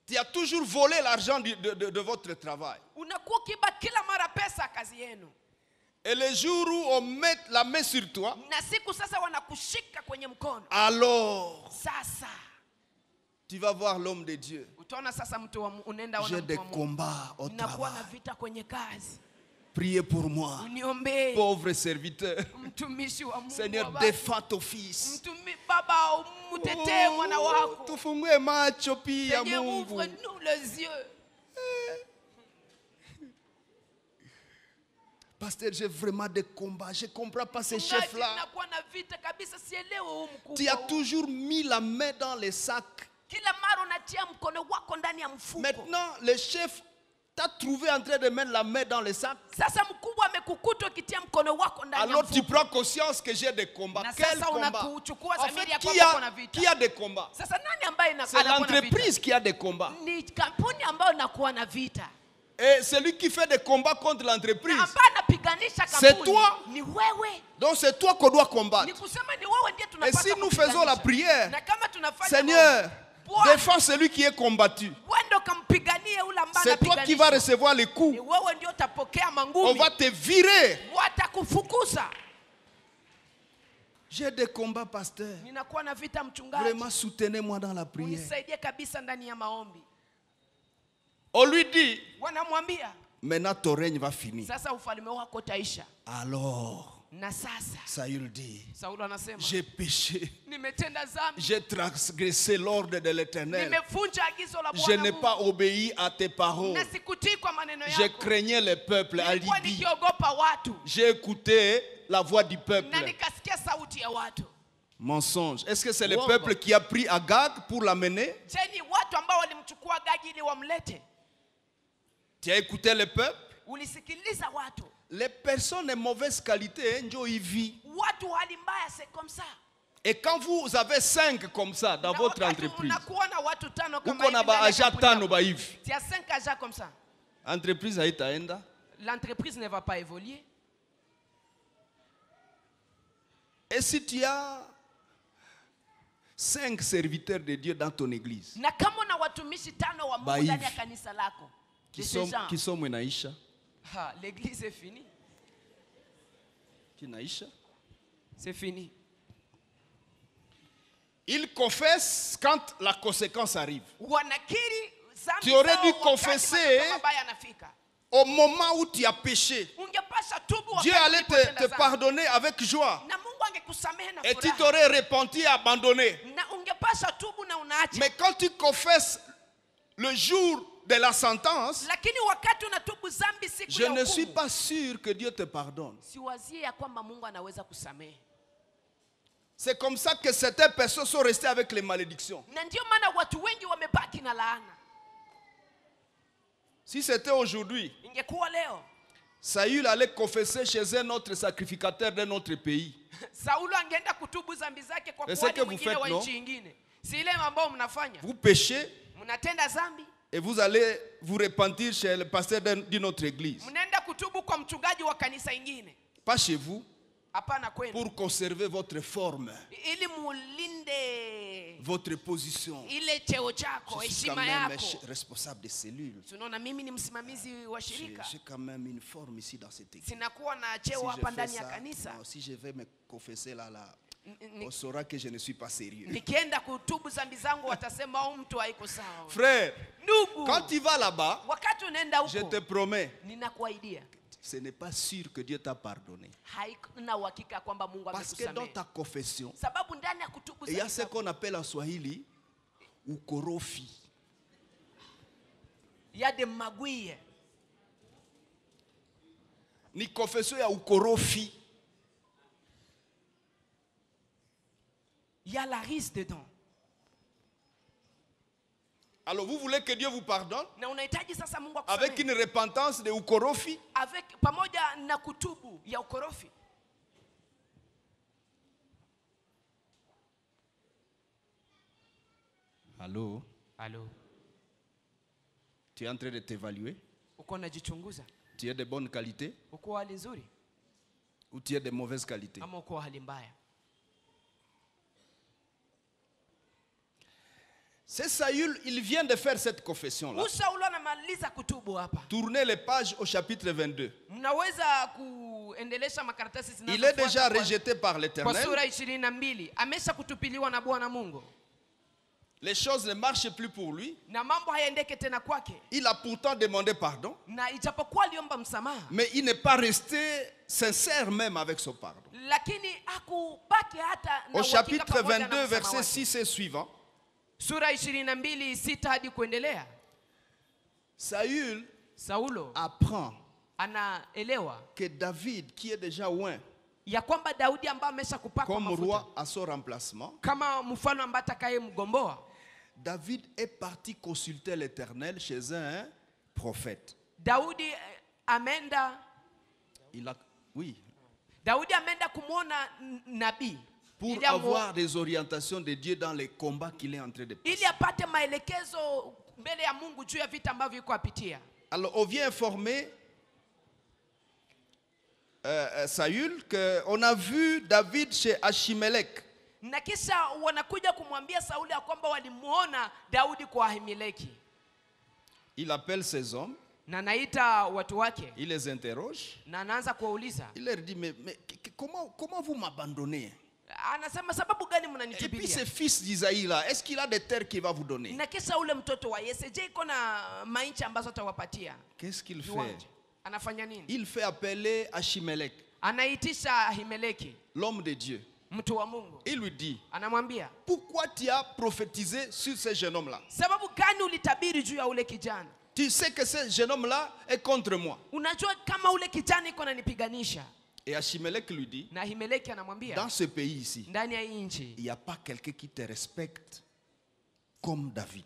Tu as toujours volé l'argent de votre travail. Unakuwa kiba kila mara pesa kazi yenu. Et le jour où on met la main sur toi, na siku sasa wanakushika kwenye mkono. Alors, Sasa tu vas voir l'homme de Dieu. utaona sasa mtu wa unaenda ona J'ai mtu des wa Mungu. combats au Ninakuwa na travail. vita kwenye kazi. Priez pour moi, Uniombee. pauvre serviteur. Mtumishi wa Mungu. Seigneur, Baba. défends ton fils. Baba umutetee mwana wako. Tufungue macho pia Seigneur, Mungu. ouvre-nous les yeux. Pasteur, j'ai vraiment des combats. Je ne comprends pas ces Mchungaji, chefs-là. ninakuwa na vita kabisa, sielewi huu mkubwa Tu as huu. toujours mis la main dans les sacs. Kila mara unatia mkono wako ndani ya mfuko. Maintenant, le chef t'a trouvé en train de mettre la main dans les sacs. Sasa mkubwa amekukuta ukitia mkono wako ndani ya Alors tu mfuko. prends conscience que j'ai des combats. Na Quel sasa combat? unakuchukua En dhamiri fait, ya qui kwamba uko na vita. a des combats? Sasa nani ambaye C'est anakuwa na vita? l'entreprise qui a des combats. Ni kampuni ambayo inakuwa na vita. Et celui qui fait des combats contre l'entreprise, Na ambaye anapiganisha c'est kampuni toi. ni wewe. Donc c'est toi qu'on doit combattre. Ni kusema ni wewe ndiye Et tunapaswa si nous kupiganisha. faisons la prière, Na kama tunafanya Seigneur, Bwana, défends celui qui est combattu. wewe ndio kampiganie ule ambaye C'est toi qui vas recevoir les Ni coups. wewe ndio utapokea On mangumi. va te virer. Watakufukuza. J'ai des combats, pasteur. Ninakuwa na vita mchungaji. Vraiment, soutenez-moi dans la prière. Unisaidie kabisa ndani ya maombi. On lui dit, Wanamwambia, maintenant ton règne va finir. sasa ufalme wako utaisha. Alors, Na sasa Saül dit, Saulo anasema, j'ai péché. nimetenda dhambi. J'ai transgressé l'ordre de l'Éternel. Nimevunja agizo la Je Bwana n'ai Mungu. pas obéi à tes paroles. Na sikutii kwa maneno Je yako. craignais le peuple à Nilikuwa Libye. nikiogopa watu. J'ai écouté la voix du peuple. Na nikasikia sauti ya watu. Mensonge. Est-ce que c'est le Uongo. peuple qui a pris Agag pour l'amener? Je, ni watu ambao walimchukua Gagi ili wamlete? Tu as écouté le peuple? Ulisikiliza watu? Les personnes de mauvaise qualité, njo hivi. Watu hali mbaya, c'est comme ça. Et quand vous avez 5 comme ça dans Na votre wakati entreprise, unakuwa na watu 5 kama uko na hivi ndani ya baaja kampuni tano yako. ba hivi, Tu as 5 agents comme ça. entreprise haitaenda. L'entreprise ne va pas évoluer. Et si tu as 5 serviteurs de Dieu dans ton église, Na kama una watumishi 5 wa Mungu Baivi. ndani ya kanisa lako, qui sont Mwenaisha, l'église est finie. Kinaisha, C'est fini. ils confessent quand la conséquence arrive. Wanakiri dhambi Tu aurais zao dû wakati confesser matokeo mabaya yanafika. Au moment où tu as péché, Ungepasha tubu Dieu wakati allait ulipotenda te dhambi. pardonner avec joie. Na Mungu angekusamehe na Et tu furaha. t'aurais repenti et abandonné. Na ungepasha tubu na unaacha. Mais quand tu confesses le jour de la sentence, Lakini wakati unatubu dhambi siku je ya ne suis hukumu, pas sûr que Dieu te pardonne. siwazie ya kwamba Mungu anaweza kusamehe. C'est comme ça que certaines personnes sont restées avec les malédictions. Na ndio maana watu wengi wamebaki na laana. Si c'était aujourd'hui, Ingekuwa leo, Saül allait confesser chez un autre sacrificateur d'un autre pays. Saulo angeenda kutubu dhambi zake kwa Et ce kuhani que vous mwingine faites, wa non? nchi nyingine. Si ile ambao mnafanya. Vous péchez Mnatenda dhambi, Et vous allez vous repentir chez le pasteur d'une autre église. Pas chez vous. Pour conserver votre forme, votre position. Je suis quand même responsable des cellules. J'ai quand même une forme ici dans cette église. Si je vais me confesser là, on saura que je ne suis pas sérieux. Frère, quand tu vas là-bas, je te promets, ce n'est pas sûr que Dieu t'a pardonné. Parce que dans ta confession, il y a ce qu'on appelle en Swahili ukorofi. Il y a des magouilles. Ni confession ya ukorofi. Il y a la risque dedans. Alors vous voulez que Dieu vous pardonne avec une repentance de ukorofi? Avec pamoja na kutubu ya ukorofi. Allô? Allô? Tu es en train de t'évaluer? Tu es de bonne qualité? Ou tu es de mauvaise qualité? C'est Saül, il vient de faire cette confession-là. Tournez les pages au chapitre 22. Il est déjà rejeté par l'Éternel. Les choses ne marchent plus pour lui. Il a pourtant demandé pardon. Mais il n'est pas resté sincère même avec son pardon. Au chapitre 22, verset 6 et suivant. Saül apprend que David, qui est déjà loin comme roi à son remplacement, David est parti consulter l'Éternel chez un prophète. Pour avoir des orientations de Dieu dans les combats qu'il est en train de passer. Alors on vient informer Saül qu'on a vu David chez Achimelech. Il appelle ses hommes. Il les interroge. Il leur dit, mais comment vous m'abandonnez? Et puis ce fils d'Isaïe là, est-ce qu'il a des terres qu'il va vous donner? Qu'est-ce qu'il fait? Il fait appeler Achimelech, l'homme de Dieu. Il lui dit, pourquoi tu as prophétisé sur ce jeune homme là? Tu sais que ce jeune homme là est contre moi. Et Achimelech lui dit, dans ce pays ici, il n'y a pas quelqu'un qui te respecte comme David.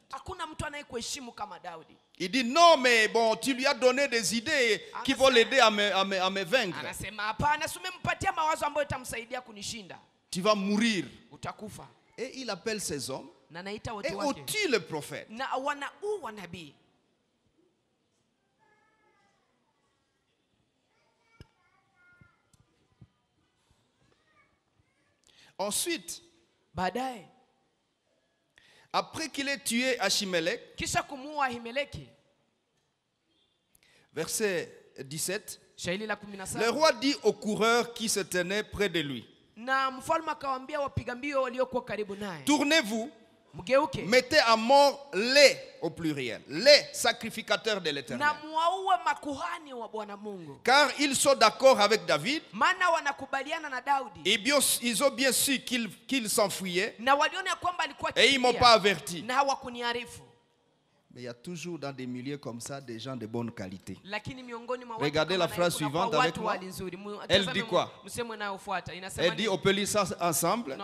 Il dit non, mais bon, tu lui as donné des idées qui vont l'aider à me vaincre. Tu vas mourir. Et il appelle ses hommes et on tue le prophète. Ensuite, après qu'il ait tué Achimelech, verset 17, le roi dit aux coureurs qui se tenaient près de lui, tournez-vous, mettez à mort les, au pluriel, les sacrificateurs de l'Éternel. Car ils sont d'accord avec David. Et bien, ils ont bien su qu'il s'enfuyait. Et ils ne m'ont pas averti. Mais il y a toujours dans des milieux comme ça des gens de bonne qualité. Regardez la phrase suivante avec moi. Elle dit quoi? Elle dit, on peut lire ça ensemble.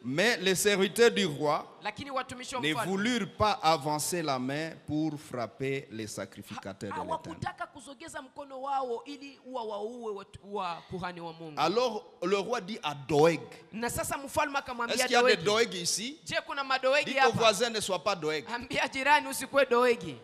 Mais les serviteurs du roi ne voulurent pas avancer la main pour frapper les sacrificateurs de l'Éternel. Alors le roi dit à Doeg. Est-ce qu'il y a des Doeg ici? Dis que ton voisin ne soit pas Doeg. Ambia jirani usikuwe Doegi.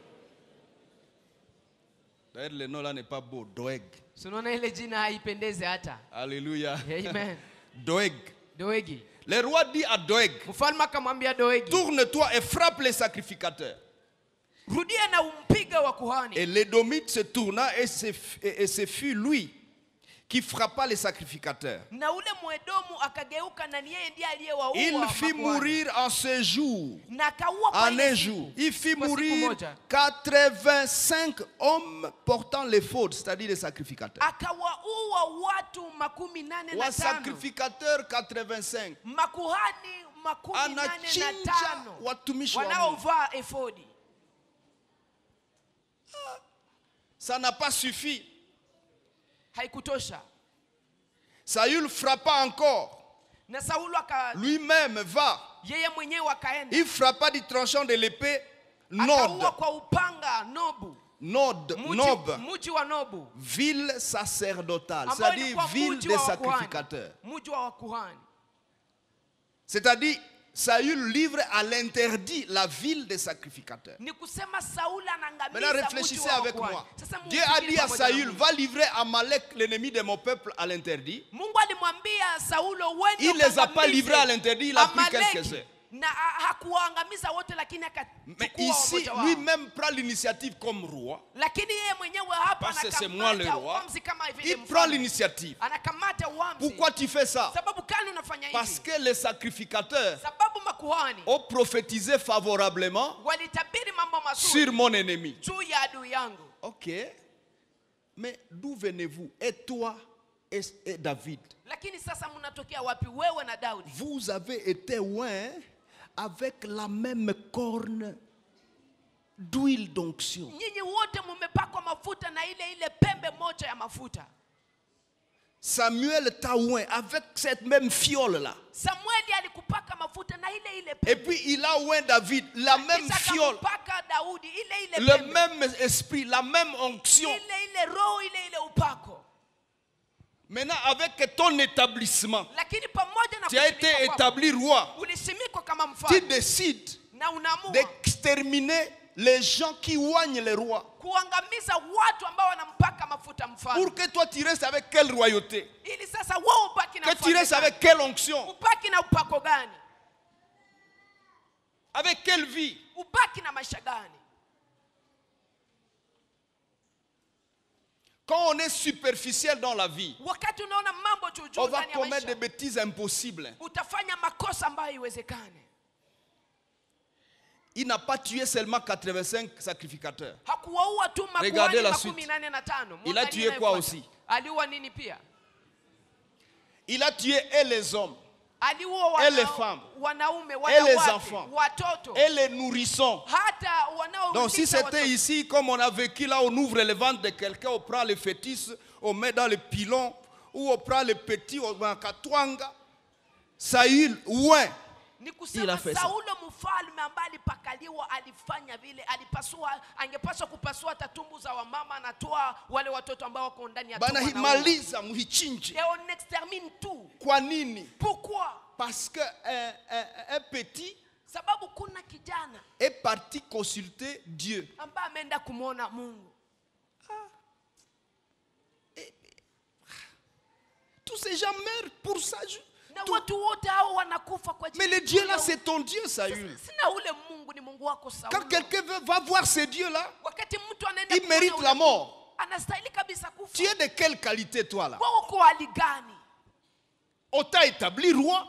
D'ailleurs, le nom là n'est pas beau. Doeg. Unaona ile jina haipendeze hata. Alléluia. Amen. Doeg. Doegi. Le roi dit à Doeg, Mfalme akamwambia Doegi, tourne-toi et frappe les sacrificateurs. Rudia na umpiga wa kuhani. Et l'Édomite se tourna et ce fut lui qui frappa les sacrificateurs. Na ule Mwedomu akageuka na yeye ndiye aliyewaua. Il fit mourir en ce jour. Na akaua kwa En un jour. Il fit mourir 85 hommes portant les fautes, c'est-à-dire les sacrificateurs. Akawaua watu 85. Wa sacrificateurs 85. Makuhani 85. Watumishi wa Mungu. Wanaovaa efodi. Ça n'a pas suffi. Haikutosha. Saül frappa encore. Na Saulo lui-même va. Yeye mwenyewe akaenda. Il frappa du tranchant de l'épée Nod. Akaua kwa upanga Nobu. Nob. Mji wa Nobu. Ville sacerdotale. C'est-à-dire ville des sacrificateurs. Mji wa kuhani. C'est-à-dire Saül livre à l'interdit la ville des sacrificateurs. Maintenant réfléchissez avec moi. Dieu a dit à Saül, va livrer Amalek, l'ennemi de mon peuple, à l'interdit. Il ne les a pas livrés à l'interdit, il a pris quelques-uns. Mais ici, lui-même prend l'initiative comme roi. Parce que c'est moi le roi. Il prend l'initiative. Pourquoi tu fais ça? Parce que les sacrificateurs ont prophétisé favorablement sur mon ennemi. Ok. Mais d'où venez-vous? Et toi et David? Vous avez été loin avec la même corne d'huile d'onction. Samuel t'a oint avec cette même fiole là. Et puis il a oint David, la même fiole, le même esprit, la même onction. Maintenant, avec ton établissement, tu as été établi roi. Tu décides d'exterminer les gens qui oignent les rois. Pour que toi tu restes avec quelle royauté? Que tu restes avec quelle onction? Avec quelle vie? Quand on est superficiel dans la vie, on va commettre des bêtises impossibles. Il n'a pas tué seulement 85 sacrificateurs. Regardez la suite. Il a tué quoi aussi? Il a tué et les hommes, et les femmes, et les enfants, et les nourrissons. Donc si c'était ici, comme on a vécu là, on ouvre le ventre de quelqu'un, on prend le fœtus, on met dans le pilon, ou on prend le petit, on met en katwanga. Saül, ouais. Il a fait ça. Banahimaliza muhichinji. Kwa nini? Parce que un petit est parti consulter Dieu. Tous ces gens meurent pour ça. Mais le Dieu là, c'est ton Dieu, Saül. Quand quelqu'un va voir ce Dieu là, il mérite la mort. Tu es de quelle qualité toi là? On t'a établi roi.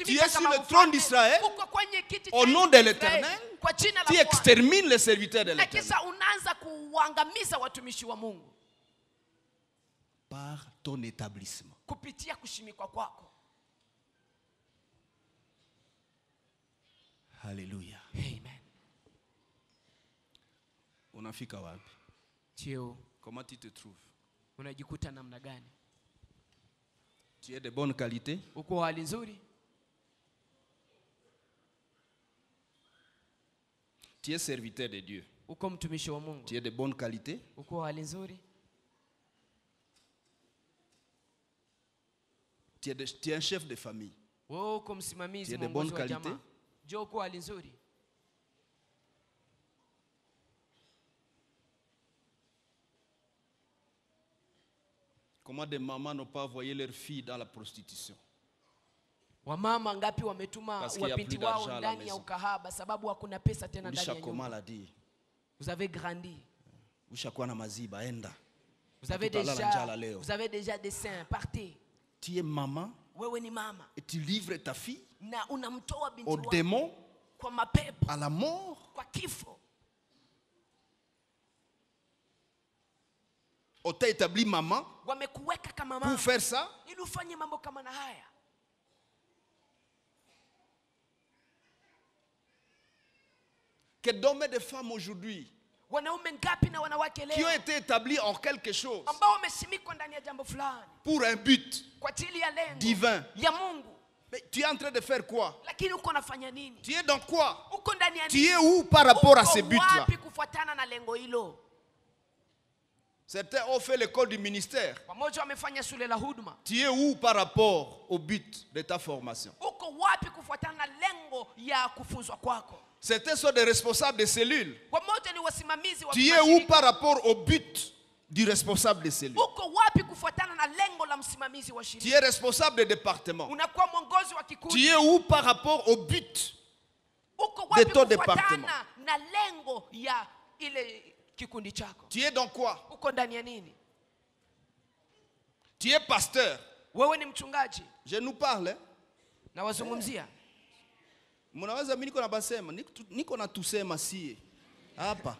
Tu es sur le trône d'Israël. Au nom de l'Éternel, tu extermines les serviteurs de l'Éternel. Par ton établissement. Alléluia. Amen. Unafika wapi? Comment tu te trouves? Tu es de bonne qualité? Tu es serviteur de Dieu. Tu es de bonne qualité? Tu es un chef de famille. Tu es de bonne qualité? Comment des mamans n'ont pas envoyé leurs filles dans la prostitution? Wamama ngapi wametuma wapinti wao ndani ya ukahaba sababu hakuna pesa tena ndani ya nyumba. Vous avez grandi. Vous avez déjà des seins, partez. Tu es maman. Wewe ni mama. Et tu livres ta fille na unamtoa binti au démon, kwa mapepo, à la mort, kwa kifo. On t'a établi maman wamekuweka kama mama pour faire ça. Ili ufanye mambo kama na haya. Quel domaine de femmes aujourd'hui qui ont été établis en quelque chose pour un but divin. Mais tu es en train de faire quoi? Tu es dans quoi? Tu es où par rapport à ce but-là? Certains ont fait l'école du ministère. Tu es où par rapport au but de ta formation? Certains sont des responsables de cellules. Tu es où par rapport au but du responsable de cellules? Tu es responsable de département. Tu es où par rapport au but de ton département? Tu es dans quoi? Tu es pasteur. Je nous parle. Munaweza mimi niko na basema niko na tusema sie hapa.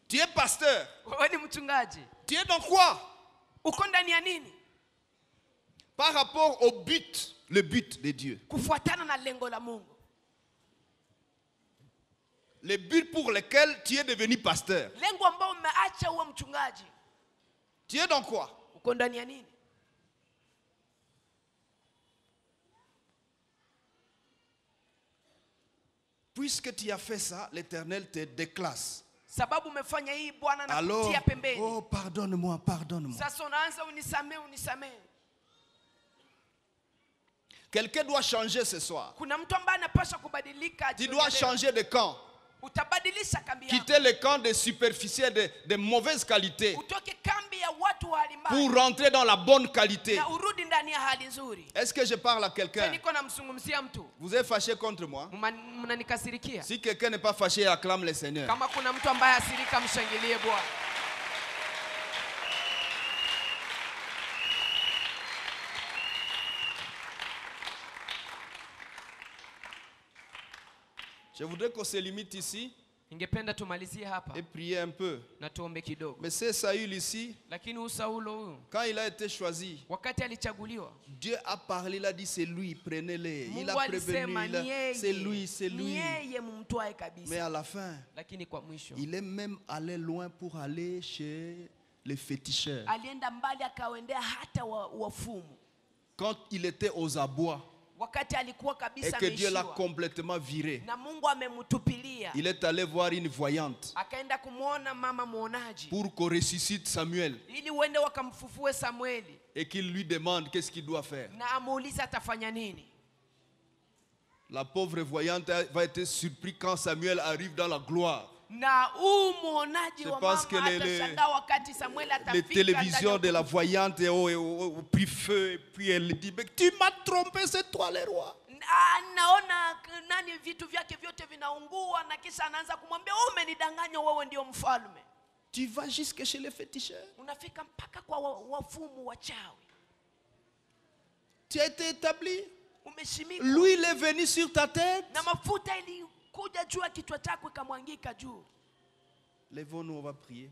Tu es pasteur. Wewe ni mchungaji. Tu es dans quoi? Uko ndani ya nini? Par rapport au but, le but de Dieu. Kufuatana na lengo la Mungu. Le but pour lequel tu es devenu pasteur. Lengo ambao umeacha uwe mchungaji. Tu es dans quoi? Uko ndani ya nini? Puisque tu as fait ça, l'Éternel te déclasse. Alors, oh, pardonne-moi, pardonne-moi. Quelqu'un doit changer ce soir. Tu dois changer de camp. Quitter le camp des superficiels de mauvaise qualité pour rentrer dans la bonne qualité. Est-ce que je parle à quelqu'un? Vous êtes fâché contre moi? Si quelqu'un n'est pas fâché, acclame le Seigneur. Je voudrais qu'on se limite ici et prier un peu. Mais c'est Saül ici, quand il a été choisi, Dieu a parlé, il a dit c'est lui, prenez-les. Il a prévenu, c'est lui, c'est lui. Mais à la fin, il est même allé loin pour aller chez les féticheurs. Quand il était aux abois, et que Dieu l'a complètement viré, il est allé voir une voyante pour qu'on ressuscite Samuel et qu'il lui demande qu'est-ce qu'il doit faire. La pauvre voyante va être surprise quand Samuel arrive dans la gloire. Je pense que les télévisions de la voyante ont pris feu et puis elle dit mais tu m'as trompé, c'est toi le roi. Tu vas jusque chez les féticheurs. Tu as été établi. Lui il est venu sur ta tête. Lèvons-nous, on va prier.